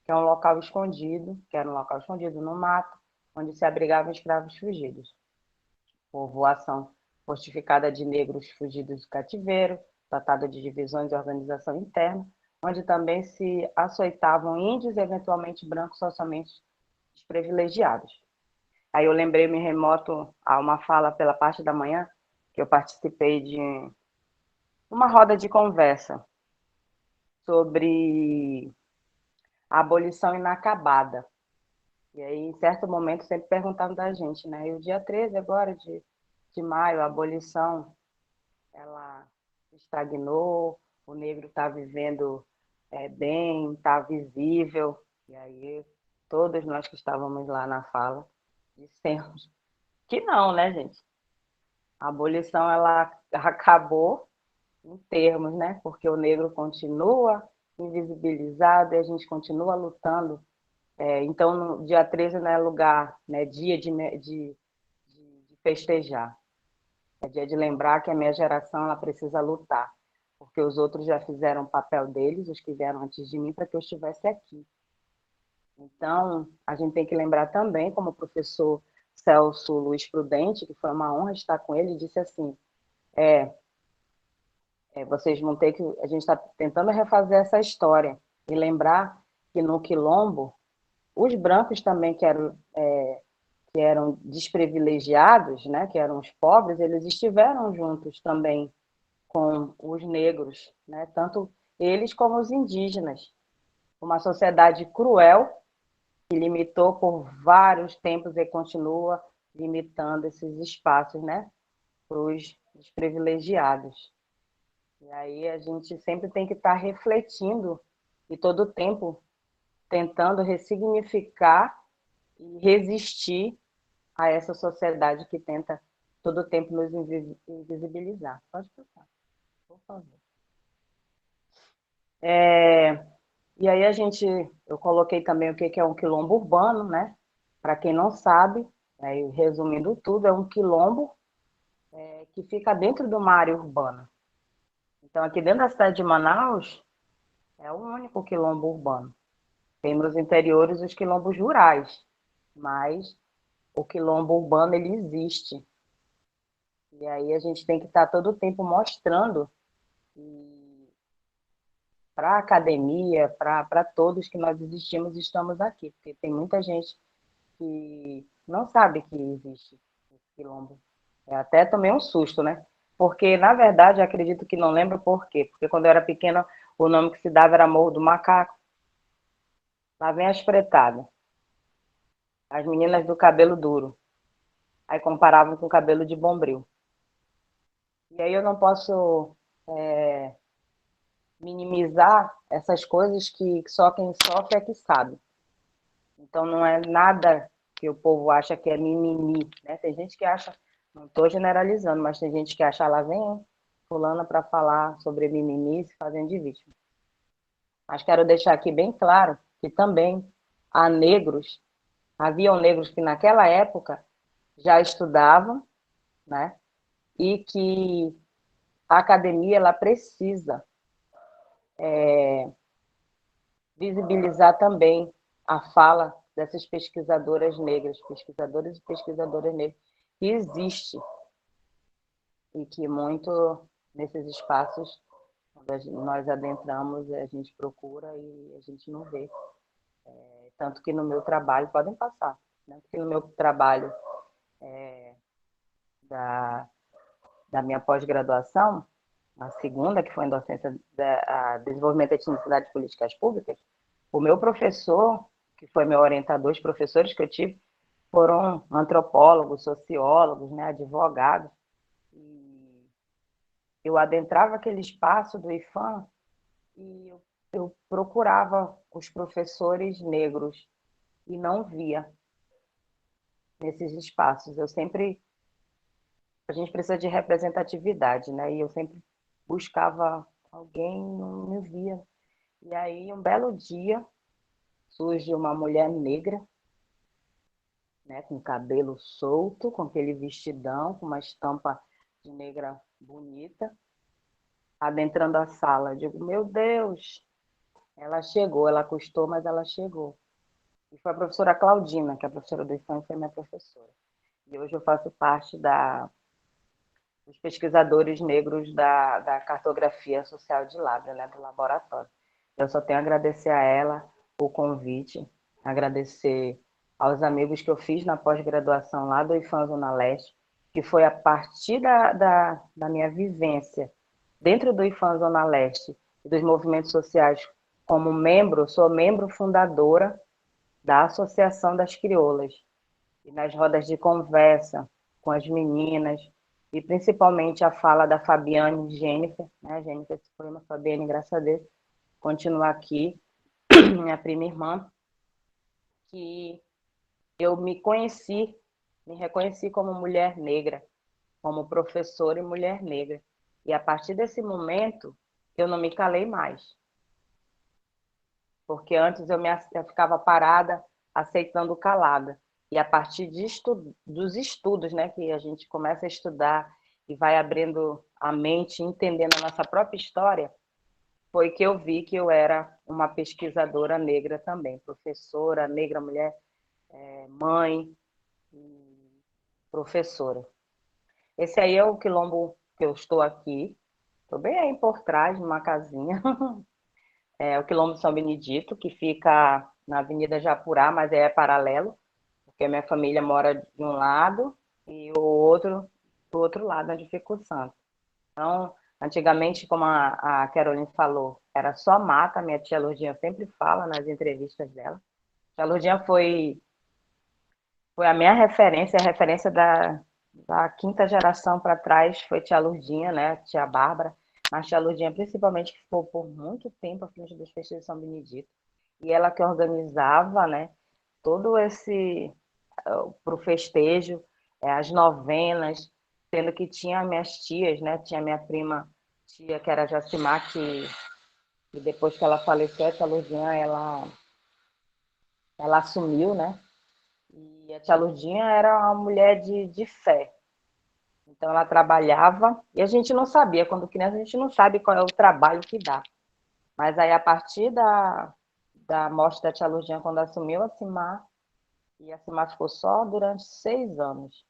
[SPEAKER 3] que é um local escondido, que era um local escondido no mato, onde se abrigavam escravos fugidos. Povoação fortificada de negros fugidos do cativeiro, tratada de divisões e organização interna, onde também se açoitavam índios e eventualmente brancos socialmente desprivilegiados. Aí eu lembrei, me remoto a uma fala pela parte da manhã, que eu participei de uma roda de conversa sobre a abolição inacabada. E aí, em certo momento, sempre perguntavam da gente, né? E o dia 13 agora de maio, a abolição, ela estagnou, o negro está vivendo bem, está visível. E aí, todos nós que estávamos lá na fala, dissemos que não, né, gente? A abolição, ela acabou em termos, né? Porque o negro continua invisibilizado e a gente continua lutando. Então, no dia 13 não é lugar, né, dia de festejar. É dia de lembrar que a minha geração ela precisa lutar, porque os outros já fizeram o papel deles, os que vieram antes de mim, para que eu estivesse aqui. Então, a gente tem que lembrar também, como o professor Celso Luiz Prudente, que foi uma honra estar com ele, disse assim, vocês vão ter que... A gente está tentando refazer essa história e lembrar que no Quilombo, os brancos também que eram desprivilegiados, né, que eram os pobres, eles estiveram juntos também com os negros, né, tanto eles como os indígenas. Uma sociedade cruel que limitou por vários tempos e continua limitando esses espaços, né, para os desprivilegiados. E aí a gente sempre tem que estar refletindo e todo o tempo tentando ressignificar e resistir a essa sociedade que tenta todo o tempo nos invisibilizar. Pode passar, por favor. E aí eu coloquei também o que é um quilombo urbano, né? Para quem não sabe, resumindo tudo, é um quilombo que fica dentro de uma área urbana. Então, aqui dentro da cidade de Manaus, é o único quilombo urbano. Tem nos interiores os quilombos rurais, mas o quilombo urbano, ele existe. E aí a gente tem que estar todo o tempo mostrando para a academia, para todos que nós existimos e estamos aqui, porque tem muita gente que não sabe que existe esse quilombo. Eu até tomei um susto, né? Porque, na verdade, eu acredito que não lembro por quê. Porque quando eu era pequena, o nome que se dava era Morro do Macaco. Lá vem as fretadas. As meninas do cabelo duro. Aí comparavam com o cabelo de Bombril. E aí eu não posso minimizar essas coisas que só quem sofre é que sabe. Então não é nada que o povo acha que é mimimi, né? Tem gente que acha, não estou generalizando, mas tem gente que acha, lá vem fulana para falar sobre mimimi se fazendo de vítima. Mas quero deixar aqui bem claro que também haviam negros que naquela época já estudavam, né? E que a academia ela precisa visibilizar também a fala dessas pesquisadoras negras, pesquisadores e pesquisadoras negras, que existe e que muito nesses espaços nós adentramos, a gente procura e a gente não vê. Tanto que no meu trabalho, podem passar, né? Porque no meu trabalho da minha pós-graduação, a segunda, que foi em docência de desenvolvimento da etnicidade e políticas públicas, o meu professor, que foi meu orientador, os professores que eu tive, foram antropólogos, sociólogos, né, advogados. E eu adentrava aquele espaço do IFAM e eu procurava os professores negros e não via nesses espaços. A gente precisa de representatividade, né? E eu sempre buscava alguém, não me via. E aí, um belo dia, surge uma mulher negra, né, com cabelo solto, com aquele vestidão, com uma estampa de negra bonita, adentrando a sala. Eu digo, meu Deus, ela chegou, ela custou, mas ela chegou. E foi a professora Claudina, que é a professora do IFAM, foi minha professora. E hoje eu faço parte dos pesquisadores negros da cartografia social de Lábrea, né, do laboratório. Eu só tenho a agradecer a ela o convite, agradecer aos amigos que eu fiz na pós-graduação lá do IFAM Zona Leste, que foi a partir da minha vivência dentro do IFAM Zona Leste e dos movimentos sociais como membro, sou membro fundadora da Associação das Crioulas. E nas rodas de conversa com as meninas, e principalmente a fala da Fabiane Jennifer, né? Jennifer se foi uma Fabiane, graças a Deus, continua aqui, minha prima irmã, que eu me reconheci como mulher negra, como professora e mulher negra. E a partir desse momento, eu não me calei mais. Porque antes eu ficava parada, aceitando calada. E a partir dos estudos, né, que a gente começa a estudar e vai abrindo a mente, entendendo a nossa própria história, foi que eu vi que eu era uma pesquisadora negra também, professora, negra, mulher, mãe, professora. Esse aí é o quilombo que eu estou aqui. Estou bem aí por trás, numa casinha. É o quilombo São Benedito, que fica na Avenida Japurá, mas é paralelo, porque a minha família mora de um lado e o outro do outro lado, onde fica o santo. Então, antigamente, como a Caroline falou, era só mata, minha tia Lourdinha sempre fala nas entrevistas dela. A Lourdinha foi a minha referência, a referência da quinta geração para trás foi tia Lourdinha, né? Tia Bárbara, mas tia Lourdinha principalmente, que ficou por muito tempo à frente dos festejos de São Benedito. E ela que organizava, né? Todo esse para o festejo, as novenas, sendo que tinha minhas tias, né? Tinha minha prima tia, que era Jacimar, que depois que ela faleceu, a tia Lourdinha, ela assumiu, né? E a tia Lourdinha era uma mulher de fé. Então, ela trabalhava, e a gente não sabia, quando criança, a gente não sabe qual é o trabalho que dá. Mas aí, a partir da morte da tia Lourdinha, quando assumiu a Cimar, e a Cimar ficou só durante 6 anos.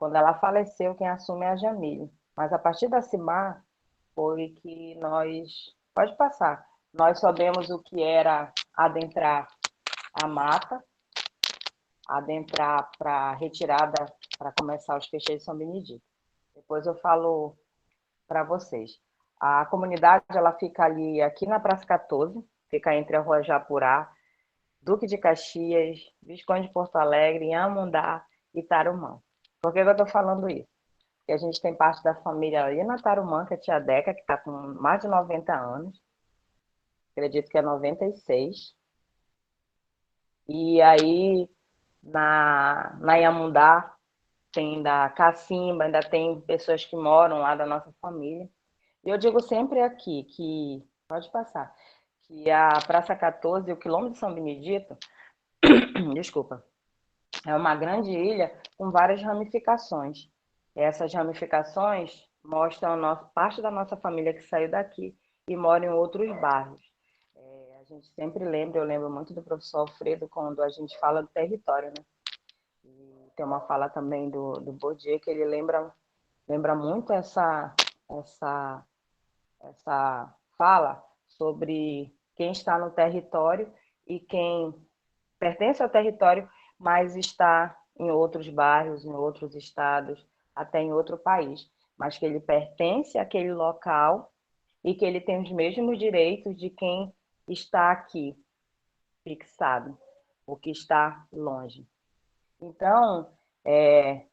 [SPEAKER 3] Quando ela faleceu, quem assume é a Jamile. Mas a partir da Cimar, foi que nós... Pode passar. Nós soubemos o que era adentrar a mata, adentrar para a retirada, para começar os festejos de São Benedito. Depois eu falo para vocês. A comunidade ela fica ali, aqui na Praça 14, fica entre a Rua Japurá, Duque de Caxias, Visconde de Porto Alegre, Amundá e Tarumã. Por que eu estou falando isso? Porque a gente tem parte da família ali na Tarumã, que é a tia Deca, que está com mais de 90 anos, acredito que é 96. E aí, na Iamundá, tem da Cacimba, ainda tem pessoas que moram lá da nossa família. E eu digo sempre aqui que, pode passar, que a Praça 14 e o Quilombo de São Benedito, desculpa, é uma grande ilha com várias ramificações. Essas ramificações mostram parte da nossa família que saiu daqui e mora em outros bairros. A gente sempre lembra, eu lembro muito do professor Alfredo quando a gente fala do território, né? E tem uma fala também do Bourdieu que ele lembra muito essa fala sobre quem está no território e quem pertence ao território, mas está em outros bairros, em outros estados, até em outro país, mas que ele pertence àquele local e que ele tem os mesmos direitos de quem está aqui, fixado, o que está longe. Então,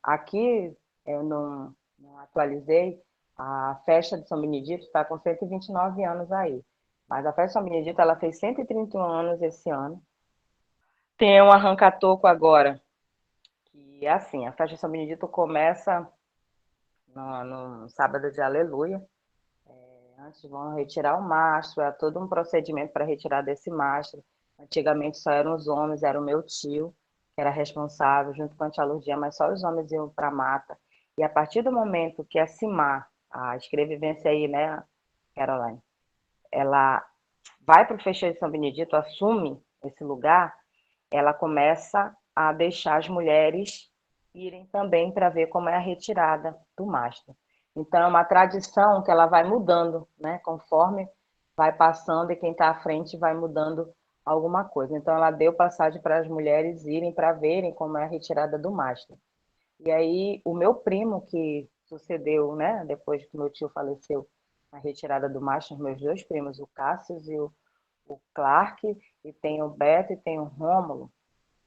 [SPEAKER 3] aqui eu não atualizei, a festa de São Benedito está com 129 anos aí. Mas a festa de São Benedito ela fez 131 anos esse ano. Tem um arranca-toco agora, que é assim, a festa de São Benedito começa no sábado de Aleluia. Antes vão retirar o mastro, é todo um procedimento para retirar desse mastro. Antigamente só eram os homens, era o meu tio, que era responsável, junto com a tia Lourdia, mas só os homens iam para a mata. E a partir do momento que a Cimar, a escrevivência aí, né, Caroline, ela vai para o festejo de São Benedito, assume esse lugar, ela começa a deixar as mulheres irem também para ver como é a retirada do mastro. Então, é uma tradição que ela vai mudando, né? Conforme vai passando e quem está à frente vai mudando alguma coisa. Então, ela deu passagem para as mulheres irem para verem como é a retirada do mastro. E aí, o meu primo, que sucedeu, né? Depois que meu tio faleceu, na retirada do mastro, os meus dois primos, o Cássio e o Clark, e tem o Beto e tem o Rômulo,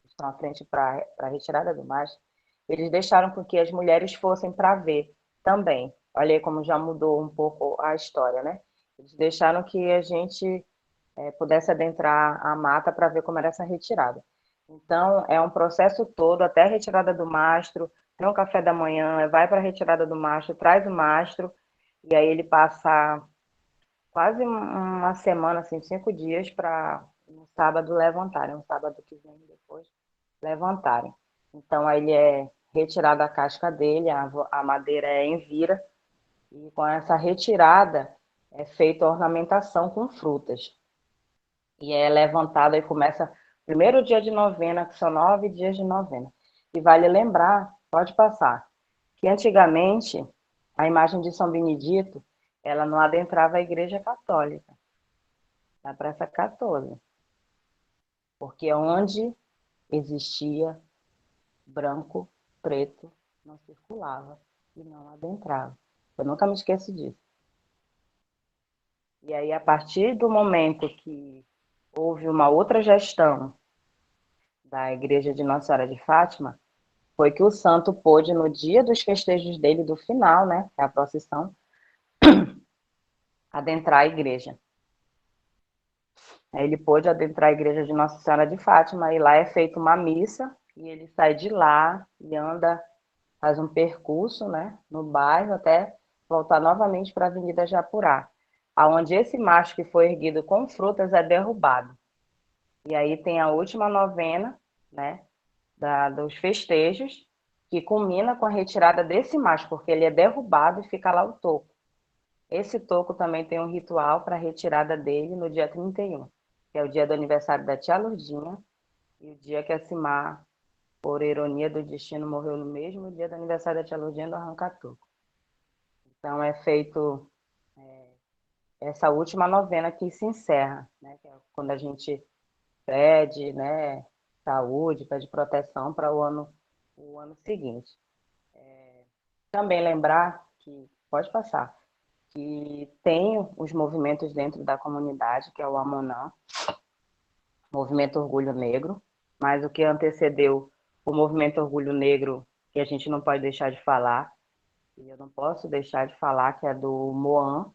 [SPEAKER 3] que estão à frente para a retirada do mastro. Eles deixaram com que as mulheres fossem para ver também. Olha aí como já mudou um pouco a história, né? Eles deixaram que a gente pudesse adentrar a mata para ver como era essa retirada. Então, é um processo todo, até a retirada do mastro, tem um café da manhã, vai para a retirada do mastro, traz o mastro, e aí ele passa quase uma semana, assim, 5 dias para no sábado levantarem, um sábado que vem depois levantarem. Então, aí ele é retirado a casca dele, a madeira é em vira, e com essa retirada é feita a ornamentação com frutas. E é levantado e começa o primeiro dia de novena, que são 9 dias de novena. E vale lembrar, pode passar, que antigamente a imagem de São Benedito, ela não adentrava a Igreja Católica, na Praça 14, porque onde existia branco, preto, não circulava e não adentrava. Eu nunca me esqueço disso. E aí, a partir do momento que houve uma outra gestão da Igreja de Nossa Senhora de Fátima, foi que o santo pôde, no dia dos festejos dele, do final, né, que é a procissão, adentrar a igreja. Aí ele pôde adentrar a igreja de Nossa Senhora de Fátima, e lá é feita uma missa, e ele sai de lá e anda, faz um percurso, né, no bairro, até voltar novamente para a Avenida Japurá, aonde esse mastro que foi erguido com frutas é derrubado. E aí tem a última novena, né, dos festejos, que culmina com a retirada desse mastro, porque ele é derrubado e fica lá o toco. Esse toco também tem um ritual para a retirada dele no dia 31, que é o dia do aniversário da tia Lourdinha e o dia que a Cimar por ironia do destino, morreu no mesmo dia do aniversário da tia Lourdinha do Arrancatuco. Então é feito essa última novena que se encerra, né? Que é quando a gente pede, né, saúde, pede proteção para o ano seguinte. Também lembrar que, pode passar, que tem os movimentos dentro da comunidade, que é o Amonã, Movimento Orgulho Negro, mas o que antecedeu o Movimento Orgulho Negro, que a gente não pode deixar de falar, e eu não posso deixar de falar, que é do MOAN,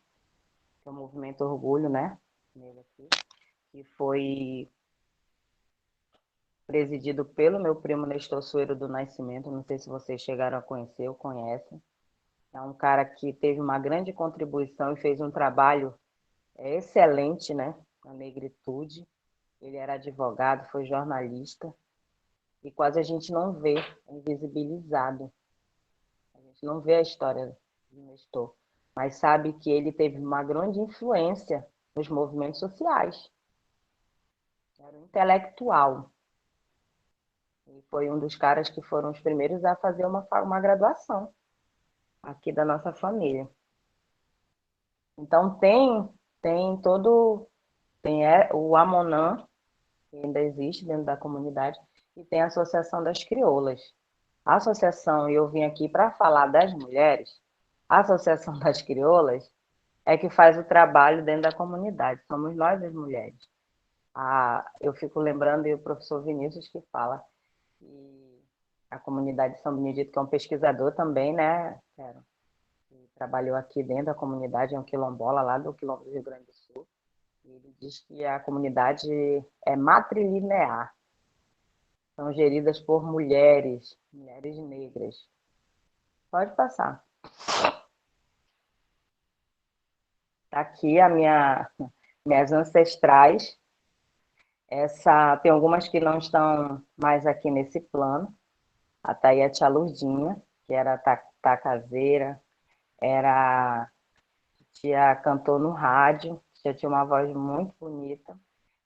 [SPEAKER 3] que é o Movimento Orgulho, né, que foi presidido pelo meu primo Nestor Sueiro do Nascimento, não sei se vocês chegaram a conhecer ou conhecem. É um cara que teve uma grande contribuição e fez um trabalho excelente, né, na negritude. Ele era advogado, foi jornalista, e quase a gente não vê invisibilizado. A gente não vê a história do Nestor, mas sabe que ele teve uma grande influência nos movimentos sociais. Era um intelectual. E foi um dos caras que foram os primeiros a fazer uma graduação aqui da nossa família. Então tem todo o Amonã, que ainda existe dentro da comunidade, e tem a Associação das Crioulas. A associação, e eu vim aqui para falar das mulheres, a Associação das Crioulas é que faz o trabalho dentro da comunidade, somos nós as mulheres. Eu fico lembrando, e o professor Vinícius que fala, que a comunidade de São Benedito, que é um pesquisador também, né, que trabalhou aqui dentro da comunidade, é um quilombola lá do Quilombo do Rio Grande do Sul, e ele diz que a comunidade é matrilinear, são geridas por mulheres negras. Pode passar. Está aqui minhas ancestrais. Tem algumas que não estão mais aqui nesse plano. Tá aí a tia Lourdinha, que era caseira, tia cantou no rádio, tinha uma voz muito bonita,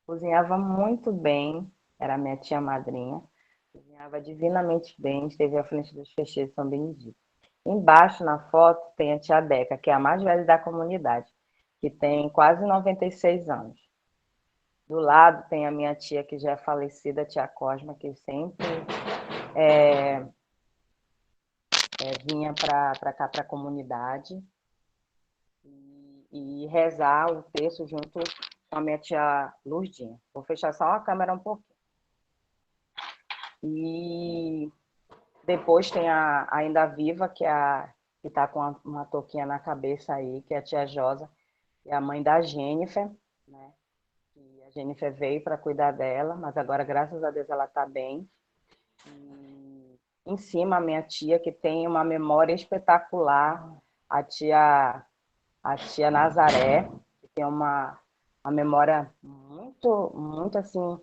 [SPEAKER 3] cozinhava muito bem, era minha tia madrinha, cozinhava divinamente bem, esteve à frente dos festejos de São Benedito. Embaixo na foto tem a tia Beca, que é a mais velha da comunidade, que tem quase 96 anos. Do lado tem a minha tia, que já é falecida, a tia Cosma, que sempre vinha para cá, para a comunidade, e rezar o texto junto com a minha tia Lourdinha. Vou fechar só a câmera um pouquinho. E depois tem a ainda viva, que está com uma touquinha na cabeça aí, que é a tia Josa, que é a mãe da Jennifer, né? E a Jennifer veio para cuidar dela, mas agora, graças a Deus, ela está bem. E em cima, a minha tia, que tem uma memória espetacular, a tia Nazaré, que tem uma memória muito, muito assim,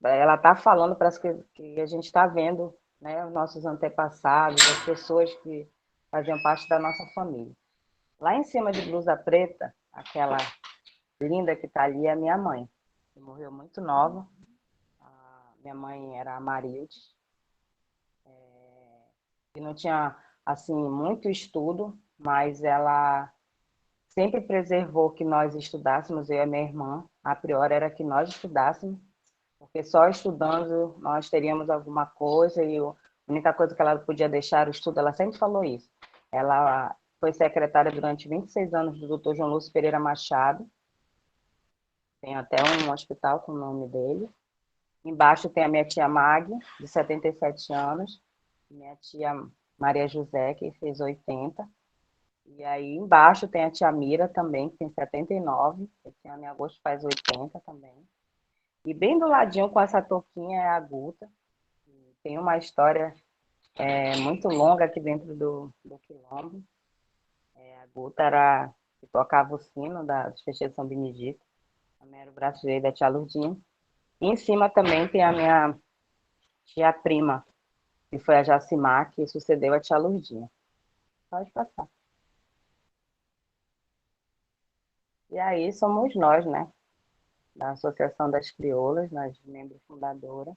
[SPEAKER 3] ela está falando, parece que a gente está vendo, né, os nossos antepassados, as pessoas que faziam parte da nossa família. Lá em cima de blusa preta, aquela linda que está ali, é a minha mãe, que morreu muito nova. Minha mãe era a Marilde, que não tinha, assim, muito estudo, mas ela sempre preservou que nós estudássemos, eu e a minha irmã. A priori era que nós estudássemos, porque só estudando nós teríamos alguma coisa, e a única coisa que ela podia deixar era o estudo. Ela sempre falou isso. Ela foi secretária durante 26 anos do Dr. João Lúcio Pereira Machado, tem até um hospital com o nome dele. Embaixo tem a minha tia Mag, de 77 anos, minha tia Maria José, que fez 80. E aí embaixo tem a tia Mira também, que tem 79, esse ano em agosto faz 80 também. E bem do ladinho com essa touquinha é a Guta, que tem uma história muito longa aqui dentro do quilombo. A Guta era que tocava o sino dos festejos de São Benedito, também era o braço direito da tia Lourdinha. E em cima também tem a minha tia prima, que foi a Jacimar, que sucedeu a tia Lourdinha. Pode passar. E aí somos nós, né? Da Associação das Crioulas, nós membros fundadora.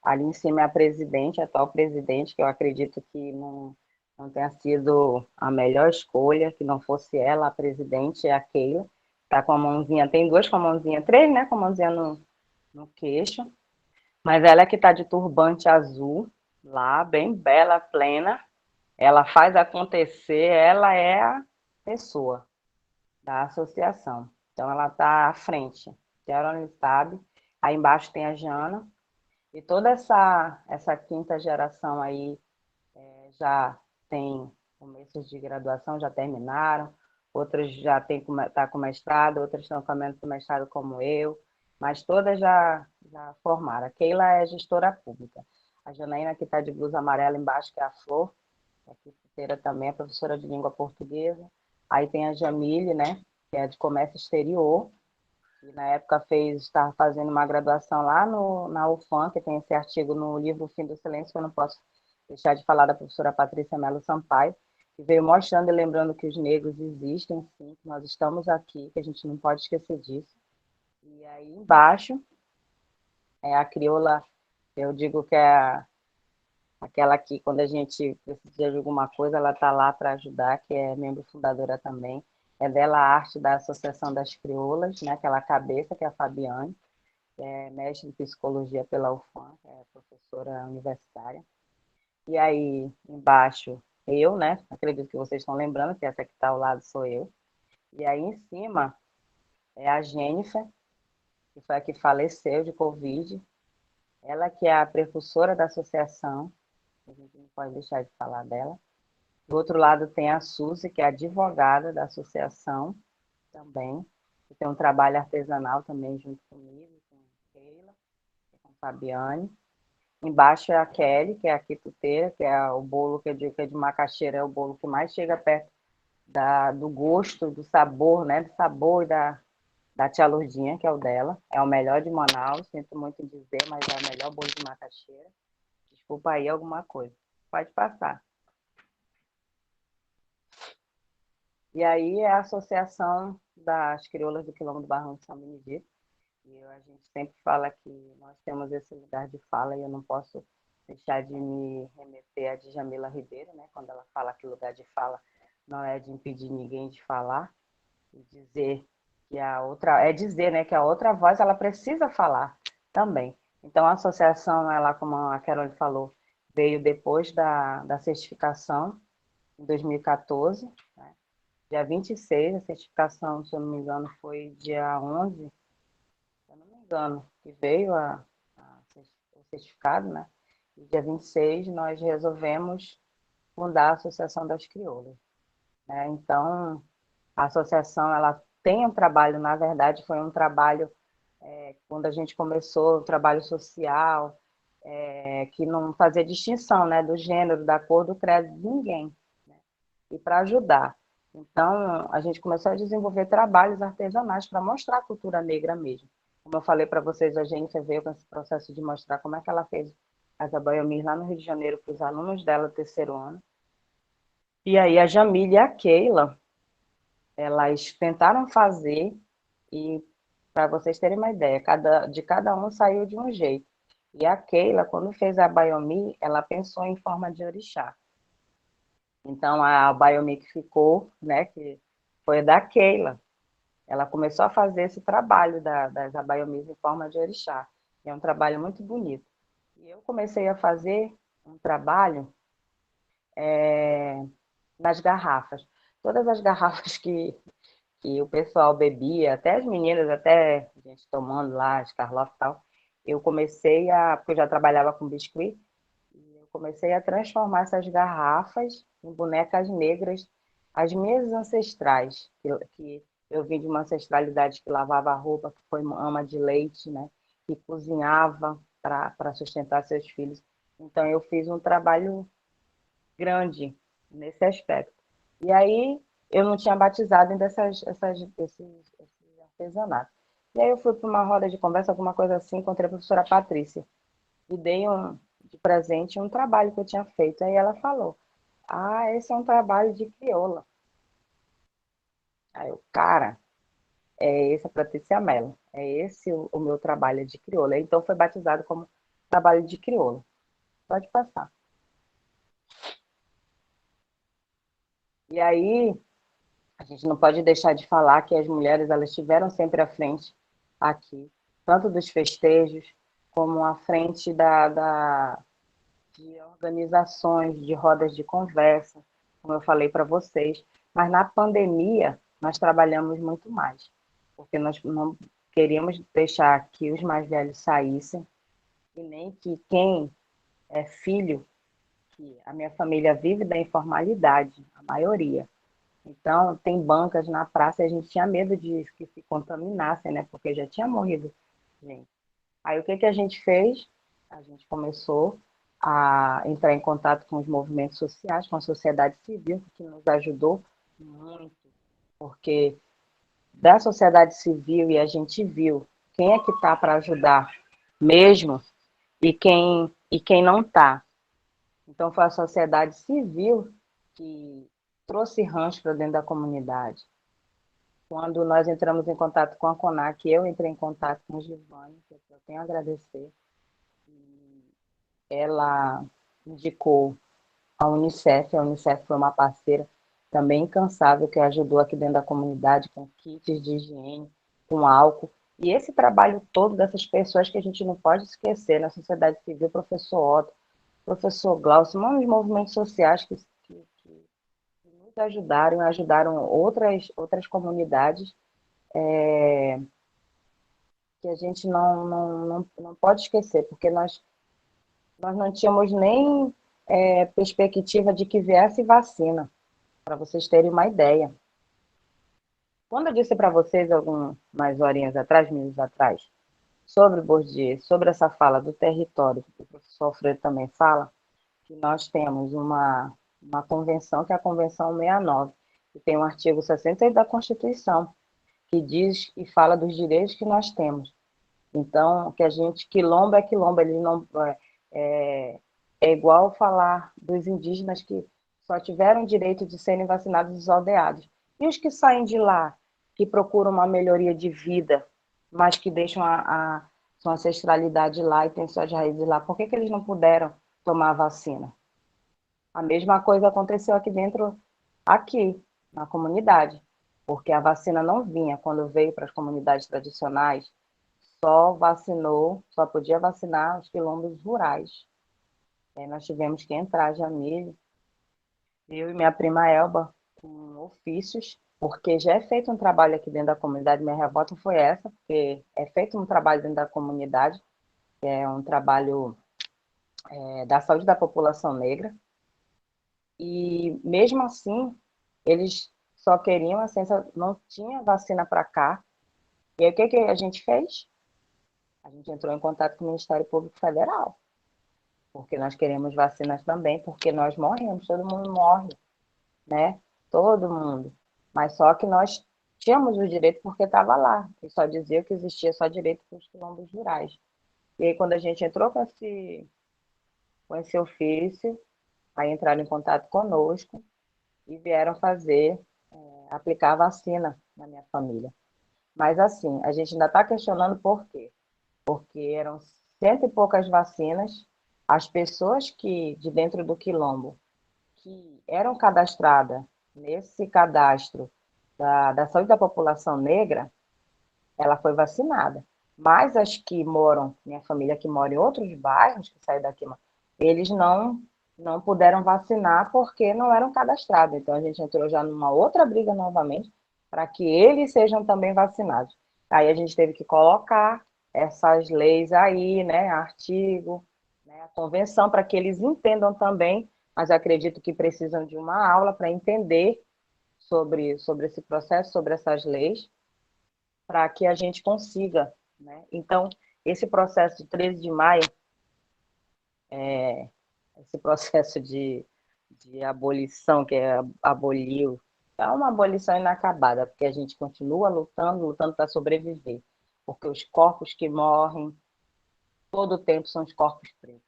[SPEAKER 3] Ali em cima é a presidente, a atual presidente, que eu acredito que não tenha sido a melhor escolha, que não fosse ela, a presidente é a Keila. Tá com a mãozinha, tem duas com a mãozinha, três, né? Com a mãozinha no queixo. Mas ela é que tá de turbante azul, lá, bem bela, plena. Ela faz acontecer, ela é a pessoa da associação. Então, ela está à frente. Geraldo sabe. Aí embaixo tem a Jana. E toda essa quinta geração aí já tem começos de graduação, já terminaram. Outras já tá com mestrado, outras estão caminhando para o mestrado como eu. Mas todas já formaram. A Keila é gestora pública. A Janaína, que está de blusa amarela embaixo, que é a Flor, é arquitetura também, é professora de língua portuguesa. Aí tem a Jamile, né, que é de comércio exterior, que na época estava fazendo uma graduação lá na UFAM, que tem esse artigo no livro O Fim do Silêncio, que eu não posso deixar de falar da professora Patrícia Melo Sampaio, que veio mostrando e lembrando que os negros existem, sim, que nós estamos aqui, que a gente não pode esquecer disso. E aí embaixo é a crioula, eu digo que é aquela que, quando a gente precisa de alguma coisa, ela está lá para ajudar, que é membro fundadora também. É dela a arte da Associação das Crioulas, né? Aquela cabeça, que é a Fabiane, que é mestre em psicologia pela UFAM, que é professora universitária. E aí, embaixo, eu, né? Acredito que vocês estão lembrando que essa que está ao lado sou eu. E aí, em cima, é a Jennifer, que foi a que faleceu de Covid. Ela que é a precursora da associação, a gente não pode deixar de falar dela. Do outro lado tem a Suzy, que é advogada da associação também, que tem um trabalho artesanal também junto comigo, com a Keila, com a Fabiane. Embaixo é a Kelly, que é a quituteira, que é o bolo que eu digo que é de macaxeira, é o bolo que mais chega perto do gosto, do sabor, né? Do sabor da tia Lourdinha, que é o dela. É o melhor de Manaus, sinto muito em dizer, mas é o melhor bolo de macaxeira. Desculpa aí alguma coisa. Pode passar. E aí é a Associação das Crioulas do Quilombo do Barão de São Benedito. E a gente sempre fala que nós temos esse lugar de fala e eu não posso deixar de me remeter a Djamila Ribeiro, né? Quando ela fala que lugar de fala não é de impedir ninguém de falar e dizer que a outra é dizer, né, que a outra voz ela precisa falar também. Então a associação, ela, como a Carol falou, veio depois da certificação em 2014, né? Dia 26, a certificação, se eu não me engano, foi dia 11, se eu não me engano, que veio o certificado, né? E dia 26 nós resolvemos fundar a Associação das Crioulas, né? Então, a associação, ela tem um trabalho, na verdade, foi um trabalho, quando a gente começou, o trabalho social, que não fazia distinção, né, do gênero, da cor, do credo de ninguém, né? E para ajudar. Então, a gente começou a desenvolver trabalhos artesanais para mostrar a cultura negra mesmo. Como eu falei para vocês, a gente veio com esse processo de mostrar como é que ela fez as abaiomis lá no Rio de Janeiro para os alunos dela do terceiro ano. E aí a Jamília e a Keila, elas tentaram fazer e, para vocês terem uma ideia, de cada um saiu de um jeito. E a Keila, quando fez a abaiomi, ela pensou em forma de orixá. Então, a abaiomi que ficou, né, que foi da Keila. Ela começou a fazer esse trabalho das abaiomis em forma de orixá. É um trabalho muito bonito. E eu comecei a fazer um trabalho nas garrafas. Todas as garrafas que o pessoal bebia, até as meninas, até a gente tomando lá, Starloff e tal, eu comecei porque eu já trabalhava com biscuit, e eu comecei a transformar essas garrafas em bonecas negras, as minhas ancestrais, que eu vim de uma ancestralidade que lavava roupa, que foi ama de leite, né? Que cozinhava para sustentar seus filhos. Então, eu fiz um trabalho grande nesse aspecto. E aí, eu não tinha batizado ainda esses artesanatos. E aí eu fui para uma roda de conversa, alguma coisa assim, encontrei a professora Patrícia e dei de presente um trabalho que eu tinha feito. Aí ela falou, esse é um trabalho de crioula. Aí eu, cara, é esse a Patrícia Mello, é esse o meu trabalho de crioula. Então foi batizado como trabalho de crioula. Pode passar. E aí, a gente não pode deixar de falar que as mulheres elas estiveram sempre à frente aqui, tanto dos festejos, como à frente de organizações, de rodas de conversa, como eu falei para vocês. Mas na pandemia, nós trabalhamos muito mais, porque nós não queríamos deixar que os mais velhos saíssem, e nem que quem é filho, que a minha família vive da informalidade, a maioria. Então, tem bancas na praça e a gente tinha medo de que se contaminassem, né? Porque já tinha morrido gente. Aí, o que a gente fez? A gente começou a entrar em contato com os movimentos sociais, com a sociedade civil, que nos ajudou muito, porque da sociedade civil e a gente viu quem é que está para ajudar mesmo e quem não está. Então, foi a sociedade civil que trouxe rancho para dentro da comunidade. Quando nós entramos em contato com a CONAC, eu entrei em contato com a Giovanni, que eu tenho a agradecer, ela indicou a Unicef foi uma parceira também incansável, que ajudou aqui dentro da comunidade com kits de higiene, com álcool, e esse trabalho todo dessas pessoas que a gente não pode esquecer, na sociedade civil, professor Otto, professor Glaucio, muitos movimentos sociais que nos ajudaram, ajudaram outras comunidades, que a gente não pode esquecer, porque nós não tínhamos nem perspectiva de que viesse vacina, para vocês terem uma ideia. Quando eu disse para vocês, algumas horinhas atrás, minutos atrás, sobre Bourdieu, sobre essa fala do território, que o professor Alfredo também fala, que nós temos uma convenção, que é a Convenção 69, que tem o artigo 68 da Constituição, que diz e fala dos direitos que nós temos. Então, que a gente, quilombo é quilombo, ele não é igual falar dos indígenas que só tiveram direito de serem vacinados os aldeados. E os que saem de lá, que procuram uma melhoria de vida, mas que deixam a sua ancestralidade lá e têm suas raízes lá, por que eles não puderam tomar a vacina? A mesma coisa aconteceu aqui dentro, aqui, na comunidade, porque a vacina não vinha quando veio para as comunidades tradicionais, só podia vacinar os quilombos rurais. Aí nós tivemos que entrar, Jamile, eu e minha prima Elba, com ofícios, porque já é feito um trabalho aqui dentro da comunidade, minha revolta foi essa, porque é feito um trabalho dentro da comunidade, que é um trabalho da saúde da população negra, e mesmo assim, eles só queriam, a ciência não tinha vacina para cá, e aí o que a gente fez? A gente entrou em contato com o Ministério Público Federal, porque nós queremos vacinas também, porque nós morremos, todo mundo morre, né? Todo mundo. Mas só que nós tínhamos o direito porque estava lá, e só dizia que existia só direito para os quilombos rurais. E aí, quando a gente entrou com esse ofício, aí entraram em contato conosco e vieram aplicar a vacina na minha família. Mas assim, a gente ainda está questionando por quê? Porque eram cento e poucas vacinas, as pessoas que, de dentro do quilombo, que eram cadastradas nesse cadastro da saúde da população negra, ela foi vacinada. Mas as que moram, minha família que mora em outros bairros, que saiu daqui, eles não puderam vacinar porque não eram cadastrados. Então, a gente entrou já numa outra briga novamente para que eles sejam também vacinados. Aí a gente teve que colocar essas leis aí, né, artigo, né, a convenção, para que eles entendam também, mas acredito que precisam de uma aula para entender sobre esse processo, sobre essas leis, para que a gente consiga, né? Então, esse processo de 13 de maio, esse processo de abolição, que aboliu, é uma abolição inacabada, porque a gente continua lutando para sobreviver, porque os corpos que morrem, todo o tempo são os corpos pretos.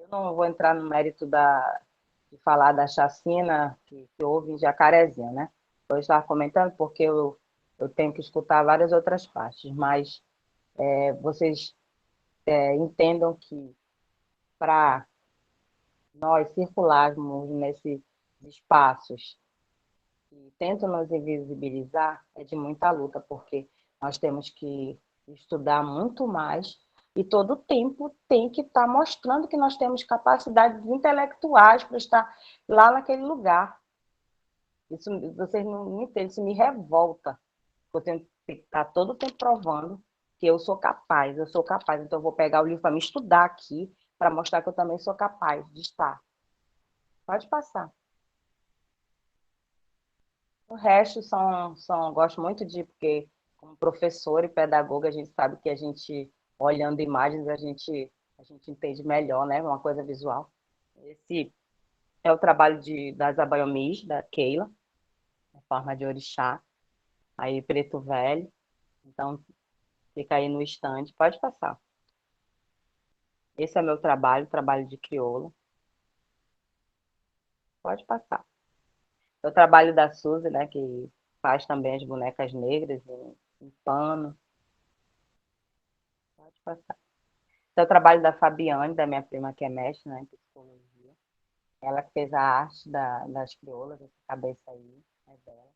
[SPEAKER 3] Eu não vou entrar no mérito de falar da chacina que houve em Jacarezinho, né? Eu estava comentando porque eu tenho que escutar várias outras partes, mas vocês entendam que para nós circularmos nesses espaços que tentam nos invisibilizar, é de muita luta, porque nós temos que estudar muito mais e todo tempo tem que estar mostrando que nós temos capacidades intelectuais para estar lá naquele lugar. Isso, vocês não entendem, isso me revolta. Eu tenho que estar todo o tempo provando que eu sou capaz, então eu vou pegar o livro para me estudar aqui, para mostrar que eu também sou capaz de estar. Pode passar. O resto gosto muito porque como professor e pedagoga, a gente sabe que a gente, olhando imagens, a gente entende melhor, né? Uma coisa visual. Esse é o trabalho das abaiomis, da Keila, em forma de orixá, aí preto velho. Então, fica aí no estande. Pode passar. Esse é meu trabalho de crioula. Pode passar. O trabalho da Suzy, né, que faz também as bonecas negras em pano. Pode passar. Esse é o trabalho da Fabiane, da minha prima que é mestre, né, em psicologia. Ela que fez a arte das crioulas, essa cabeça aí, é dela.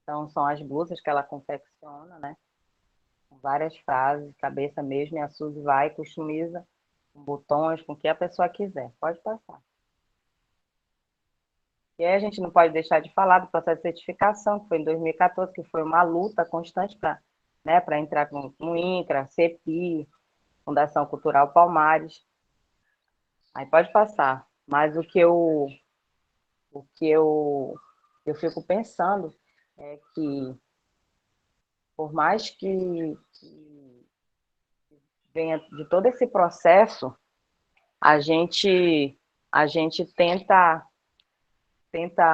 [SPEAKER 3] Então, são as blusas que ela confecciona, né, com várias frases, cabeça mesmo, e a Suzy vai e customiza com botões, com o que a pessoa quiser. Pode passar. E aí a gente não pode deixar de falar do processo de certificação, que foi em 2014, que foi uma luta constante para, né, para entrar no INCRA, CEPI, Fundação Cultural Palmares. Aí pode passar. Mas o que eu fico pensando é que, por mais que venha de todo esse processo, a gente, a gente tenta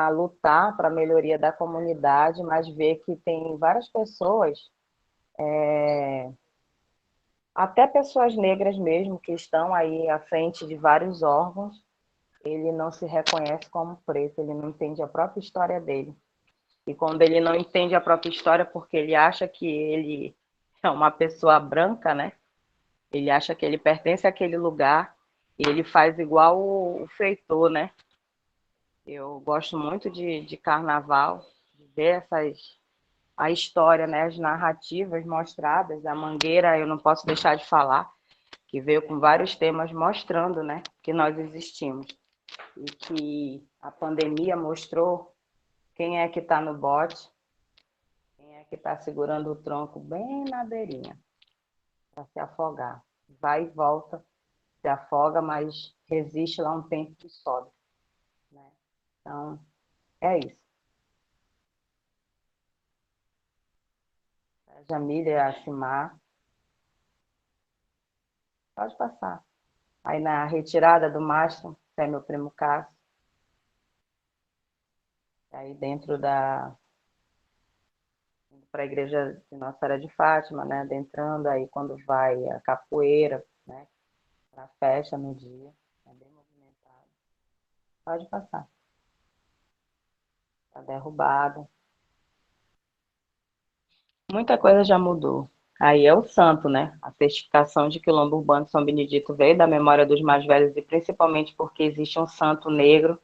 [SPEAKER 3] lutar para a melhoria da comunidade, mas vê que tem várias pessoas, até pessoas negras mesmo, que estão aí à frente de vários órgãos, ele não se reconhece como preto, ele não entende a própria história dele. E quando ele não entende a própria história porque ele acha que ele é uma pessoa branca, né? Ele acha que ele pertence àquele lugar e ele faz igual o feitor, né? Eu gosto muito de carnaval, de ver a história, né? As narrativas mostradas. A Mangueira, eu não posso deixar de falar, que veio com vários temas mostrando, né, que nós existimos. E que a pandemia mostrou quem é que está no bote, quem é que está segurando o tronco bem na beirinha, para se afogar. Vai e volta, se afoga, mas resiste lá um tempo que sobe. Né? Então, é isso. A Jamília e a Simar, pode passar. Aí na retirada do mastro, é meu primo Cássio. Aí dentro para a igreja de Nossa Senhora de Fátima, né? Adentrando, aí quando vai a capoeira, né? Para a festa no dia. É bem movimentado. Pode passar. Está derrubado. Muita coisa já mudou. Aí é o santo, né? A certificação de Quilombo Urbano de São Benedito veio da memória dos mais velhos e principalmente porque existe um santo negro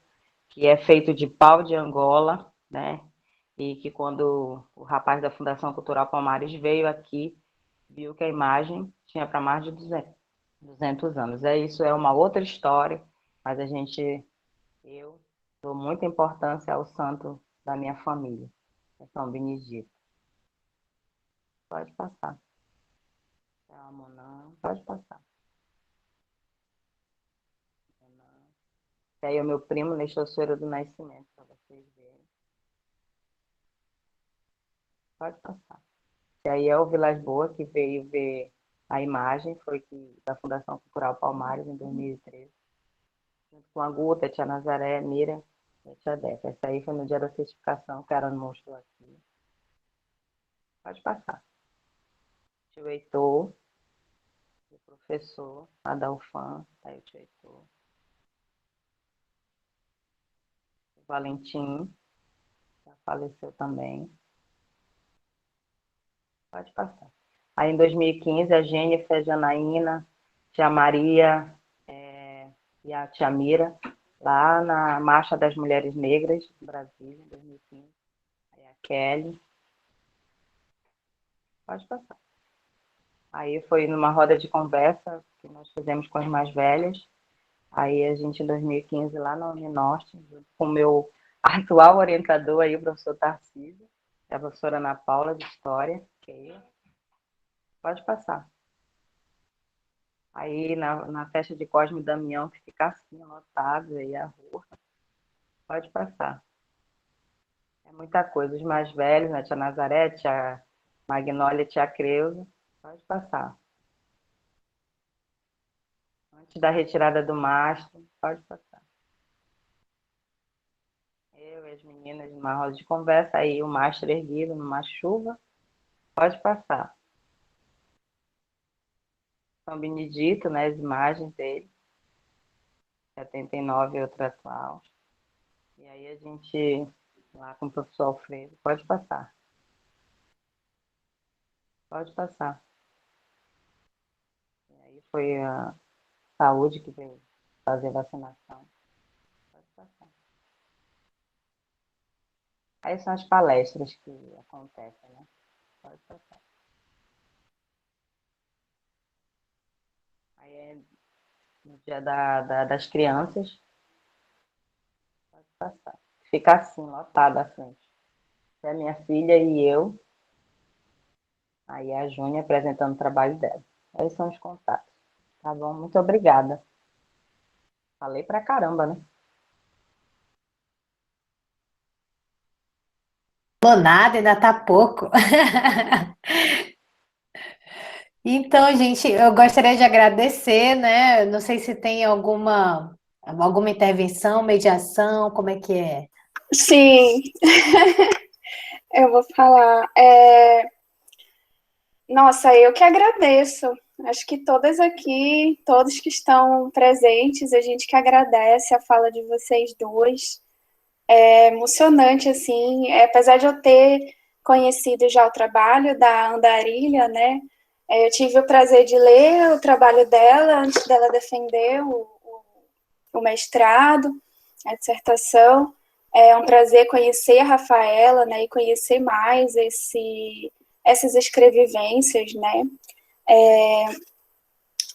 [SPEAKER 3] que é feito de pau de Angola, né? E que quando o rapaz da Fundação Cultural Palmares veio aqui, viu que a imagem tinha para mais de 200 anos. Isso é uma outra história, mas eu dou muita importância ao santo da minha família, São Benedito. Pode passar. Não, pode passar. Esse aí é o meu primo, Nestor Soeiro do Nascimento, para vocês verem. Pode passar. E aí é o Vilas Boas, que veio ver a imagem, foi da Fundação Cultural Palmares, em 2013. Junto com a Guta, Tia Nazaré, Mira e Tia Deca. Essa aí foi no dia da certificação, que ela mostrou aqui. Pode passar. Tio Heitor, o professor, Adalfan, aí o tio Heitor. O Valentim, já faleceu também. Pode passar. Aí em 2015, a Jennifer, a Janaína, tia Maria e a tia Mira, lá na Marcha das Mulheres Negras do Brasil, em 2015. Aí a Kelly. Pode passar. Aí foi numa roda de conversa que nós fizemos com as mais velhas. Aí a gente, em 2015, lá na Uninorte, com o meu atual orientador aí, o professor Tarcísio, a professora Ana Paula, de História, que é eu. Pode passar. Aí na festa de Cosme e Damião, que fica assim, lotado, aí a rua. Pode passar. É muita coisa. Os mais velhos, né? Tia Nazaré, tia Magnólia, tia Creuza. Pode passar. Antes da retirada do mastro, pode passar. Eu e as meninas numa roda de conversa, aí o mastro erguido numa chuva. Pode passar. São Benedito, né? As imagens dele. 79 outra atual. E aí a gente, lá com o professor Alfredo, pode passar. Pode passar. E aí foi a saúde que veio fazer vacinação. Pode passar. Aí são as palestras que acontecem, né? Pode passar. Aí é no dia das crianças. Pode passar. Fica assim, lotado a frente. É a minha filha e eu. Aí a Júnia apresentando o trabalho dela. Esses são os contatos. Tá bom? Muito obrigada. Falei pra caramba, né?
[SPEAKER 2] Falou nada, ainda tá pouco. Então, gente, eu gostaria de agradecer, né? Não sei se tem alguma intervenção, mediação, como é que é?
[SPEAKER 1] Sim, eu vou falar. Nossa, eu que agradeço. Acho que todas aqui, todos que estão presentes, a gente que agradece a fala de vocês dois. É emocionante, assim, apesar de eu ter conhecido já o trabalho da Andarilha, né? Eu tive o prazer de ler o trabalho dela antes dela defender o mestrado, a dissertação. É um prazer conhecer a Rafaela, né? E conhecer mais essas escrevivências, né?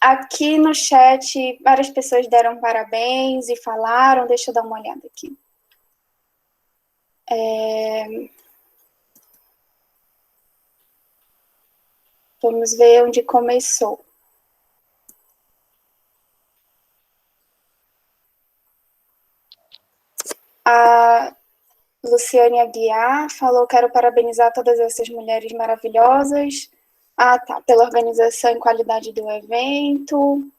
[SPEAKER 1] Aqui no chat, várias pessoas deram parabéns e falaram. Deixa eu dar uma olhada aqui. Vamos ver onde começou. A Luciane Aguiar falou: quero parabenizar todas essas mulheres maravilhosas. Ah, tá. Pela organização e qualidade do evento.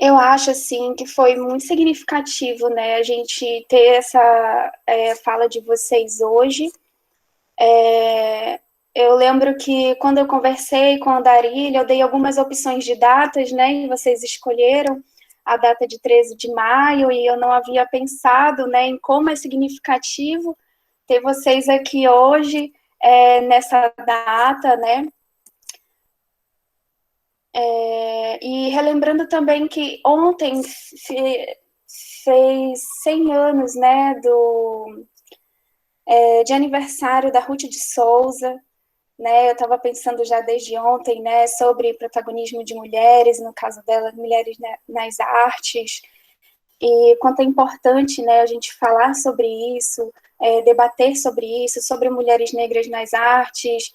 [SPEAKER 1] Eu acho, assim, que foi muito significativo, né, a gente ter essa fala de vocês hoje. Eu lembro que quando eu conversei com a Darília, eu dei algumas opções de datas, né, e vocês escolheram a data de 13 de maio, e eu não havia pensado, né, em como é significativo ter vocês aqui hoje, nessa data, né, e relembrando também que ontem fez 100 anos, né, de aniversário da Ruth de Souza, né, eu estava pensando já desde ontem, né, sobre protagonismo de mulheres, no caso dela, mulheres nas artes, e quanto é importante, né, a gente falar sobre isso, debater sobre isso, sobre mulheres negras nas artes,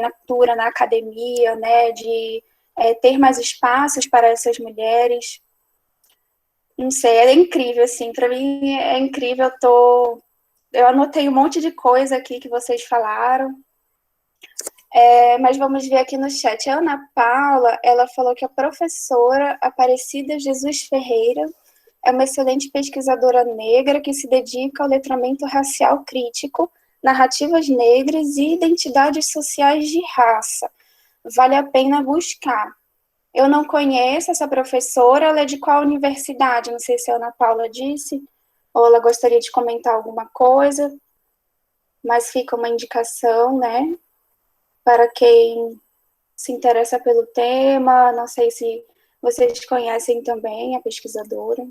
[SPEAKER 1] na cultura, na academia, né, de ter mais espaços para essas mulheres. Não sei, é incrível, assim, para mim é incrível, eu anotei um monte de coisa aqui que vocês falaram, mas vamos ver aqui no chat. A Ana Paula, ela falou que a professora Aparecida Jesus Ferreira é uma excelente pesquisadora negra que se dedica ao letramento racial crítico, narrativas negras e identidades sociais de raça. Vale a pena buscar. Eu não conheço essa professora, ela é de qual universidade? Não sei se a Ana Paula disse, ou ela gostaria de comentar alguma coisa, mas fica uma indicação, né, para quem se interessa pelo tema. Não sei se vocês conhecem também a pesquisadora.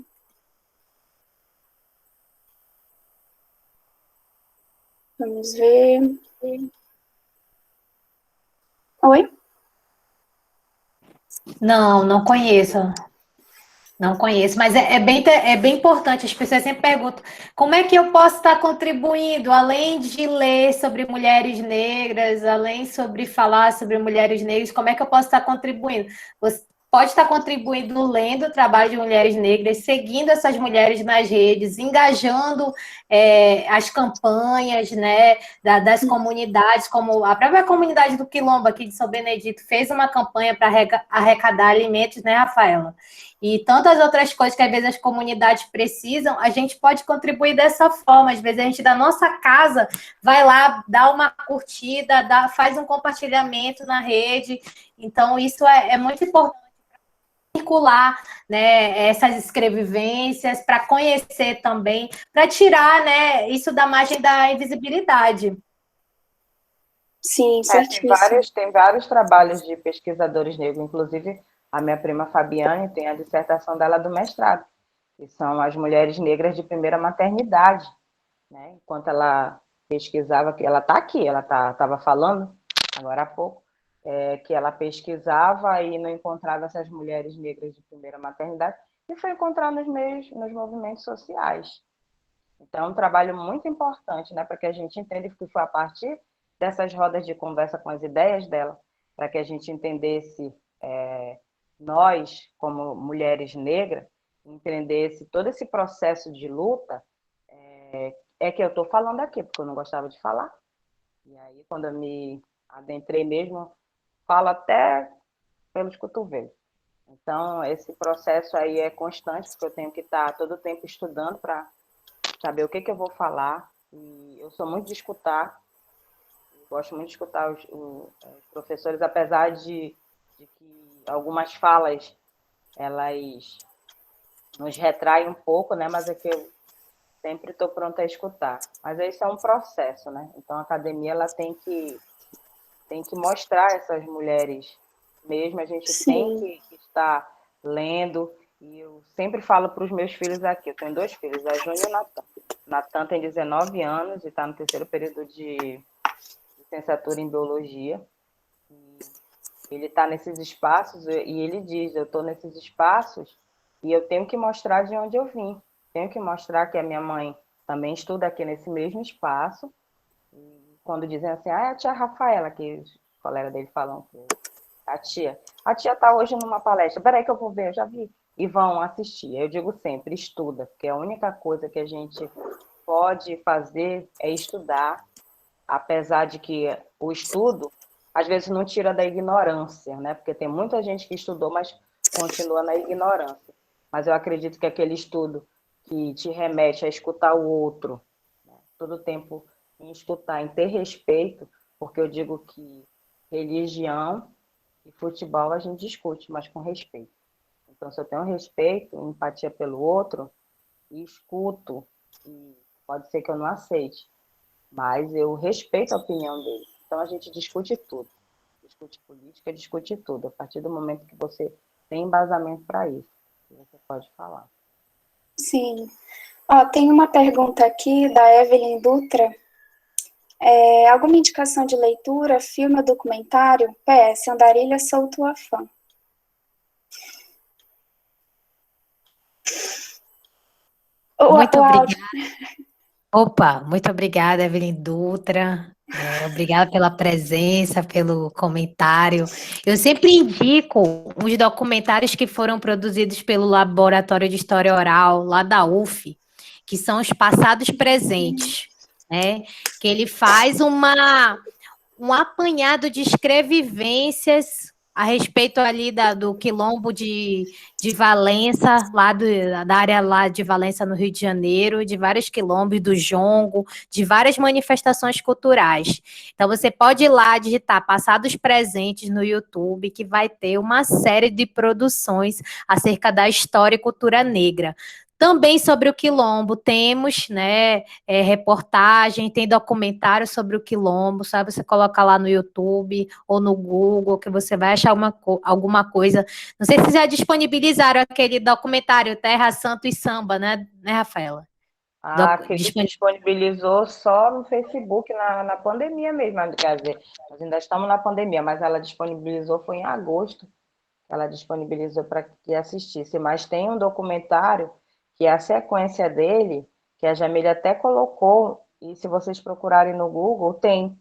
[SPEAKER 1] Vamos ver. Oi?
[SPEAKER 2] Não, não conheço. Não conheço, mas é bem importante. As pessoas sempre perguntam como é que eu posso estar contribuindo, além de ler sobre mulheres negras, além sobre falar sobre mulheres negras, como é que eu posso estar contribuindo? Você pode estar contribuindo lendo o trabalho de mulheres negras, seguindo essas mulheres nas redes, engajando as campanhas, né, das comunidades, como a própria comunidade do Quilombo aqui de São Benedito fez uma campanha para arrecadar alimentos, né, Rafaela? E tantas outras coisas que às vezes as comunidades precisam, a gente pode contribuir dessa forma. Às vezes a gente da nossa casa vai lá, dá uma curtida, faz um compartilhamento na rede. Então, isso é muito importante para circular, né, essas escrevivências, para conhecer também, para tirar, né, isso da margem da invisibilidade.
[SPEAKER 1] Sim, certíssimo.
[SPEAKER 3] Tem vários trabalhos de pesquisadores negros, inclusive a minha prima Fabiane tem a dissertação dela do mestrado, que são as mulheres negras de primeira maternidade, né? Enquanto ela pesquisava, que ela está aqui, ela estava falando agora há pouco, que ela pesquisava e não encontrava essas mulheres negras de primeira maternidade, e foi encontrar nos movimentos sociais. Então, é um trabalho muito importante, né, para que a gente entenda que foi a partir dessas rodas de conversa com as ideias dela, para que a gente entendesse, nós, como mulheres negras, entendesse todo esse processo de luta, que eu estou falando aqui, porque eu não gostava de falar. E aí, quando eu me adentrei mesmo, falo até pelos cotovelos. Então, esse processo aí é constante, porque eu tenho que estar todo o tempo estudando para saber o que eu vou falar. E eu sou muito de escutar, gosto muito de escutar os professores, apesar de que algumas falas, elas nos retraem um pouco, né? Mas é que eu sempre estou pronta a escutar. Mas isso é um processo, né? Então, a academia ela tem que mostrar essas mulheres mesmo, a gente
[SPEAKER 1] Sim.
[SPEAKER 3] tem que estar lendo, e eu sempre falo para os meus filhos aqui, eu tenho 2 filhos, a Júnia e o Natan. O Natan tem 19 anos e está no 3º período de licenciatura em Biologia. Ele está nesses espaços e ele diz, eu estou nesses espaços e eu tenho que mostrar de onde eu vim. Tenho que mostrar que a minha mãe também estuda aqui nesse mesmo espaço. E quando dizem assim, a tia Rafaela, que os colegas dele falam, a tia está hoje numa palestra, peraí que eu vou ver, eu já vi. E vão assistir. Eu digo sempre, estuda, porque a única coisa que a gente pode fazer é estudar, apesar de que o estudo, às vezes, não tira da ignorância, né? Porque tem muita gente que estudou, mas continua na ignorância. Mas eu acredito que aquele estudo que te remete a escutar o outro, né? Todo o tempo em escutar, em ter respeito, porque eu digo que religião e futebol a gente discute, mas com respeito. Então, se eu tenho respeito, empatia pelo outro, e escuto, e pode ser que eu não aceite, mas eu respeito a opinião dele. Então, a gente discute tudo. Discute política, discute tudo. A partir do momento que você tem embasamento para isso, você pode falar.
[SPEAKER 1] Sim. Tem uma pergunta aqui da Evelyn Dutra. Alguma indicação de leitura, filme ou documentário? PS, Andarilha, sou tua fã.
[SPEAKER 2] Muito obrigada. Opa, muito obrigada, Evelyn Dutra. Obrigada pela presença, pelo comentário. Eu sempre indico uns documentários que foram produzidos pelo Laboratório de História Oral, lá da UF, que são os passados presentes, né? Que ele faz um apanhado de escrevivências a respeito ali do quilombo de Valença, da área lá de Valença, no Rio de Janeiro, de vários quilombos, do jongo, de várias manifestações culturais. Então, você pode ir lá digitar Passados Presentes no YouTube, que vai ter uma série de produções acerca da história e cultura negra. Também sobre o Quilombo, temos, né, reportagem, tem documentário sobre o Quilombo, sabe? Você coloca lá no YouTube ou no Google, que você vai achar alguma coisa. Não sei se já disponibilizaram aquele documentário Terra, Santo e Samba, né, Rafaela?
[SPEAKER 3] Ah, que ele disponibilizou só no Facebook, na pandemia mesmo, quer dizer, nós ainda estamos na pandemia, mas ela disponibilizou, foi em agosto, ela disponibilizou para que assistisse, mas tem um documentário que é a sequência dele, que a Jamília até colocou, e se vocês procurarem no Google, tem,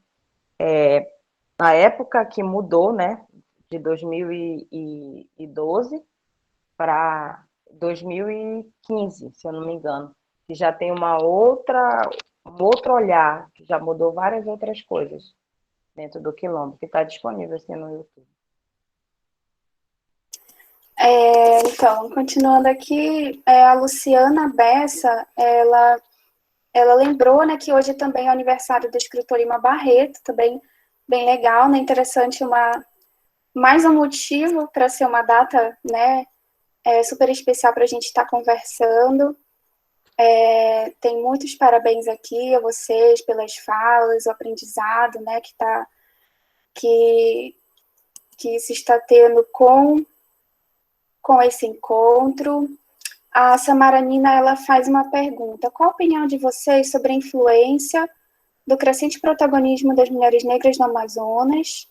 [SPEAKER 3] na época que mudou, né, de 2012 para 2015, se eu não me engano, que já tem um outro olhar, que já mudou várias outras coisas dentro do Quilombo, que está disponível assim no YouTube.
[SPEAKER 1] Então, continuando aqui, a Luciana Bessa, ela lembrou, né, que hoje também é o aniversário do escritor Lima Barreto, também bem legal, né, interessante, mais um motivo para ser uma data, né, super especial para a gente estar conversando. Tem muitos parabéns aqui a vocês pelas falas, o aprendizado, né, que se está tendo com esse encontro. A Samaranina, ela faz uma pergunta: qual a opinião de vocês sobre a influência do crescente protagonismo das mulheres negras no Amazonas,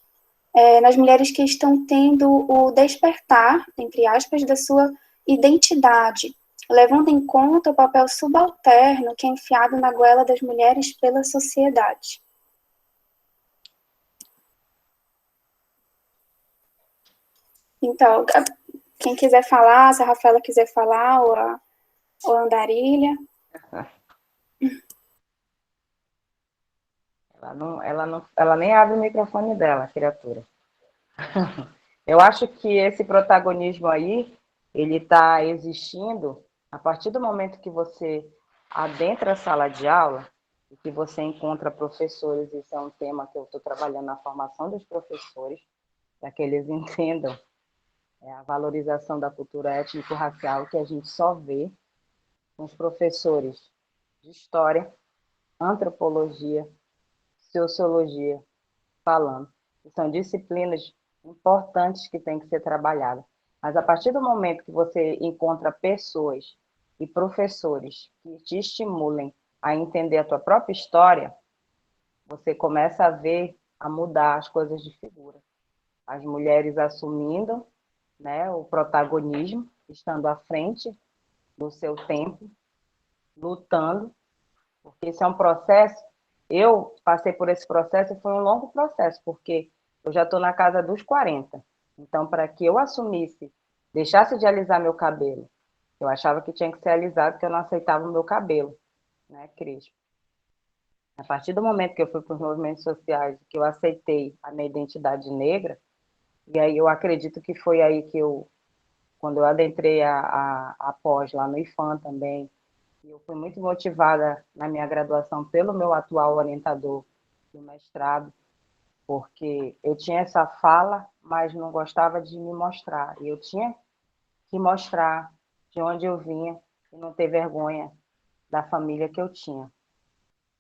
[SPEAKER 1] nas mulheres que estão tendo o despertar, entre aspas, da sua identidade, levando em conta o papel subalterno que é enfiado na goela das mulheres pela sociedade? Então, quem quiser falar, se a Rafaela quiser falar, ou a Andarilha.
[SPEAKER 3] Ela nem abre o microfone dela, criatura. Eu acho que esse protagonismo aí, ele está existindo a partir do momento que você adentra a sala de aula e que você encontra professores. Isso é um tema que eu estou trabalhando na formação dos professores, para que eles entendam a valorização da cultura étnico-racial, que a gente só vê com os professores de história, antropologia, sociologia falando. São disciplinas importantes que têm que ser trabalhadas. Mas a partir do momento que você encontra pessoas e professores que te estimulem a entender a tua própria história, você começa a ver, a mudar as coisas de figura. As mulheres assumindo, né, o protagonismo, estando à frente do seu tempo, lutando, porque isso é um processo. Eu passei por esse processo e foi um longo processo, porque eu já estou na casa dos 40. Então, para que eu assumisse, deixasse de alisar meu cabelo, eu achava que tinha que ser alisado, porque eu não aceitava o meu cabelo, né, Cris? A partir do momento que eu fui para os movimentos sociais, que eu aceitei a minha identidade negra, e aí eu acredito que foi aí que quando eu adentrei a pós lá no IFAM também, eu fui muito motivada na minha graduação pelo meu atual orientador do mestrado, porque eu tinha essa fala, mas não gostava de me mostrar. E eu tinha que mostrar de onde eu vinha e não ter vergonha da família que eu tinha.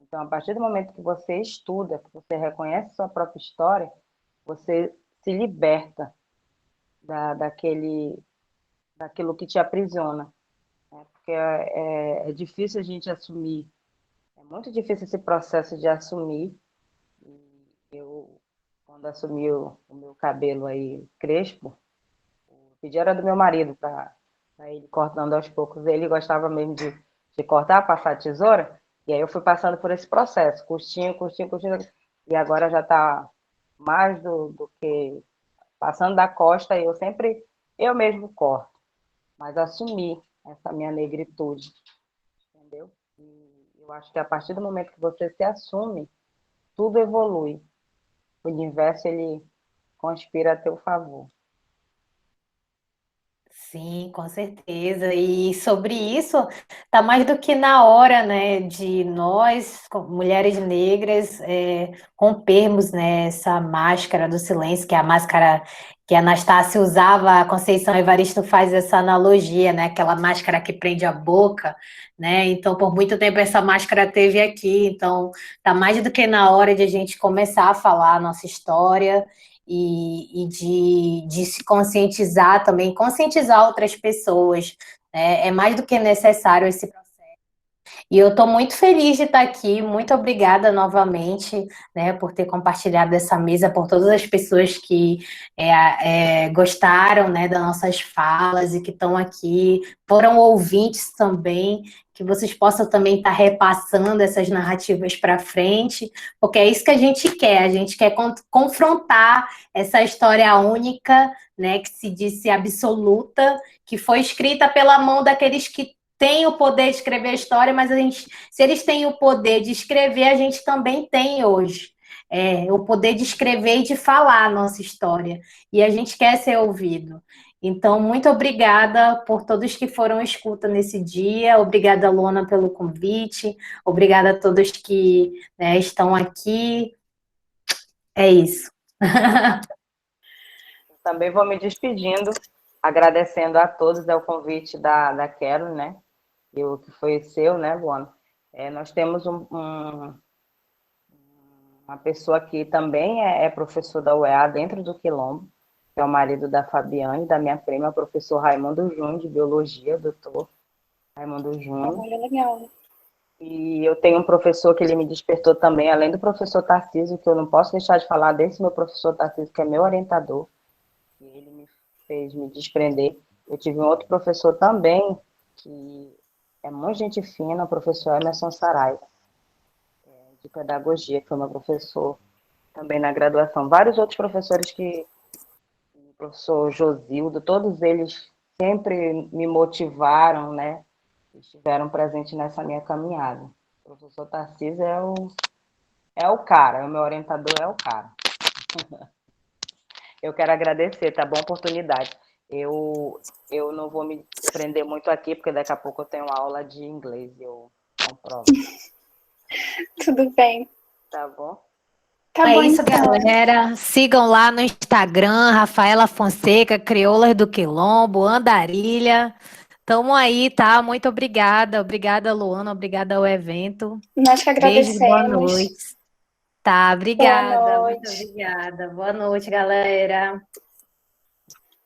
[SPEAKER 3] Então, a partir do momento que você estuda, que você reconhece sua própria história, você se liberta daquilo que te aprisiona. Né? Porque é difícil a gente assumir, é muito difícil esse processo de assumir. Eu, quando assumi o meu cabelo aí crespo, o pedido era do meu marido para ele cortando aos poucos. Ele gostava mesmo de cortar, passar a tesoura, e aí eu fui passando por esse processo, curtinho, curtinho, curtinho, e agora já está mais do que passando da costa, e eu mesmo corto, mas assumi essa minha negritude, entendeu? E eu acho que a partir do momento que você se assume, tudo evolui. O universo, ele conspira a teu favor.
[SPEAKER 2] Sim, com certeza. E sobre isso, tá mais do que na hora, né, de nós, mulheres negras, rompermos, né, essa máscara do silêncio, que é a máscara que a Anastácia usava, a Conceição Evaristo faz essa analogia, né, aquela máscara que prende a boca, né? Então, por muito tempo essa máscara teve aqui. Então, tá mais do que na hora de a gente começar a falar a nossa história e de se conscientizar também, conscientizar outras pessoas, né? É mais do que necessário esse processo. E eu estou muito feliz de estar aqui, muito obrigada novamente, né, por ter compartilhado essa mesa, por todas as pessoas que gostaram, né, das nossas falas e que estão aqui, foram ouvintes também, que vocês possam também estar repassando essas narrativas para frente, porque é isso que a gente quer confrontar essa história única, né, que se disse absoluta, que foi escrita pela mão daqueles que têm o poder de escrever a história, mas se eles têm o poder de escrever, a gente também tem hoje. O poder de escrever e de falar a nossa história. E a gente quer ser ouvido. Então, muito obrigada por todos que foram escuta nesse dia. Obrigada, Luana, pelo convite. Obrigada a todos que, né, estão aqui. É isso.
[SPEAKER 3] Também vou me despedindo, agradecendo a todos o convite da Carol, né? E o que foi seu, né, Luana? Nós temos uma pessoa que também é professor da UEA dentro do Quilombo, que é o marido da Fabiane, da minha prima, o professor Raimundo Júnior, de Biologia, doutor Raimundo Júnior.
[SPEAKER 1] Olha, legal.
[SPEAKER 3] E eu tenho um professor que ele me despertou também, além do professor Tarcísio, que eu não posso deixar de falar desse meu professor Tarcísio, que é meu orientador, e ele me fez me desprender. Eu tive um outro professor também, que é muito gente fina, o professor Emerson Saraiva, de pedagogia, que foi meu professor também na graduação. Vários outros professores o professor Josildo, todos eles sempre me motivaram, né? Estiveram presentes nessa minha caminhada. O professor Tarcísio é o cara, o meu orientador é o cara. Eu quero agradecer, tá bom? Oportunidade. Eu não vou me prender muito aqui, porque daqui a pouco eu tenho aula de inglês e eu não provo.
[SPEAKER 1] Tudo bem.
[SPEAKER 3] Tá bom?
[SPEAKER 1] Tá bom,
[SPEAKER 2] Isso,
[SPEAKER 1] então.
[SPEAKER 2] galera. Sigam lá no Instagram, Rafaela Fonseca, Crioulas do Quilombo, Andarilha. Tamo aí, tá? Muito obrigada. Obrigada, Luana. Obrigada ao evento.
[SPEAKER 1] Nós que
[SPEAKER 2] Beijo e boa
[SPEAKER 1] agradecemos.
[SPEAKER 2] noite. Tá,
[SPEAKER 1] Boa
[SPEAKER 2] obrigada. Muito
[SPEAKER 1] noite.
[SPEAKER 2] obrigada. Boa noite, galera.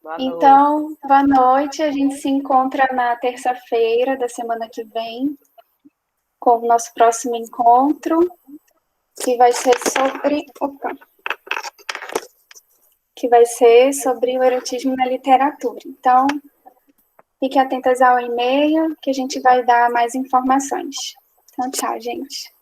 [SPEAKER 3] Boa noite.
[SPEAKER 1] Então, boa noite. A gente se encontra na terça-feira da semana que vem com o nosso próximo encontro, que vai ser sobre o erotismo na literatura. Então, fiquem atentas ao e-mail, que a gente vai dar mais informações. Então, tchau, gente.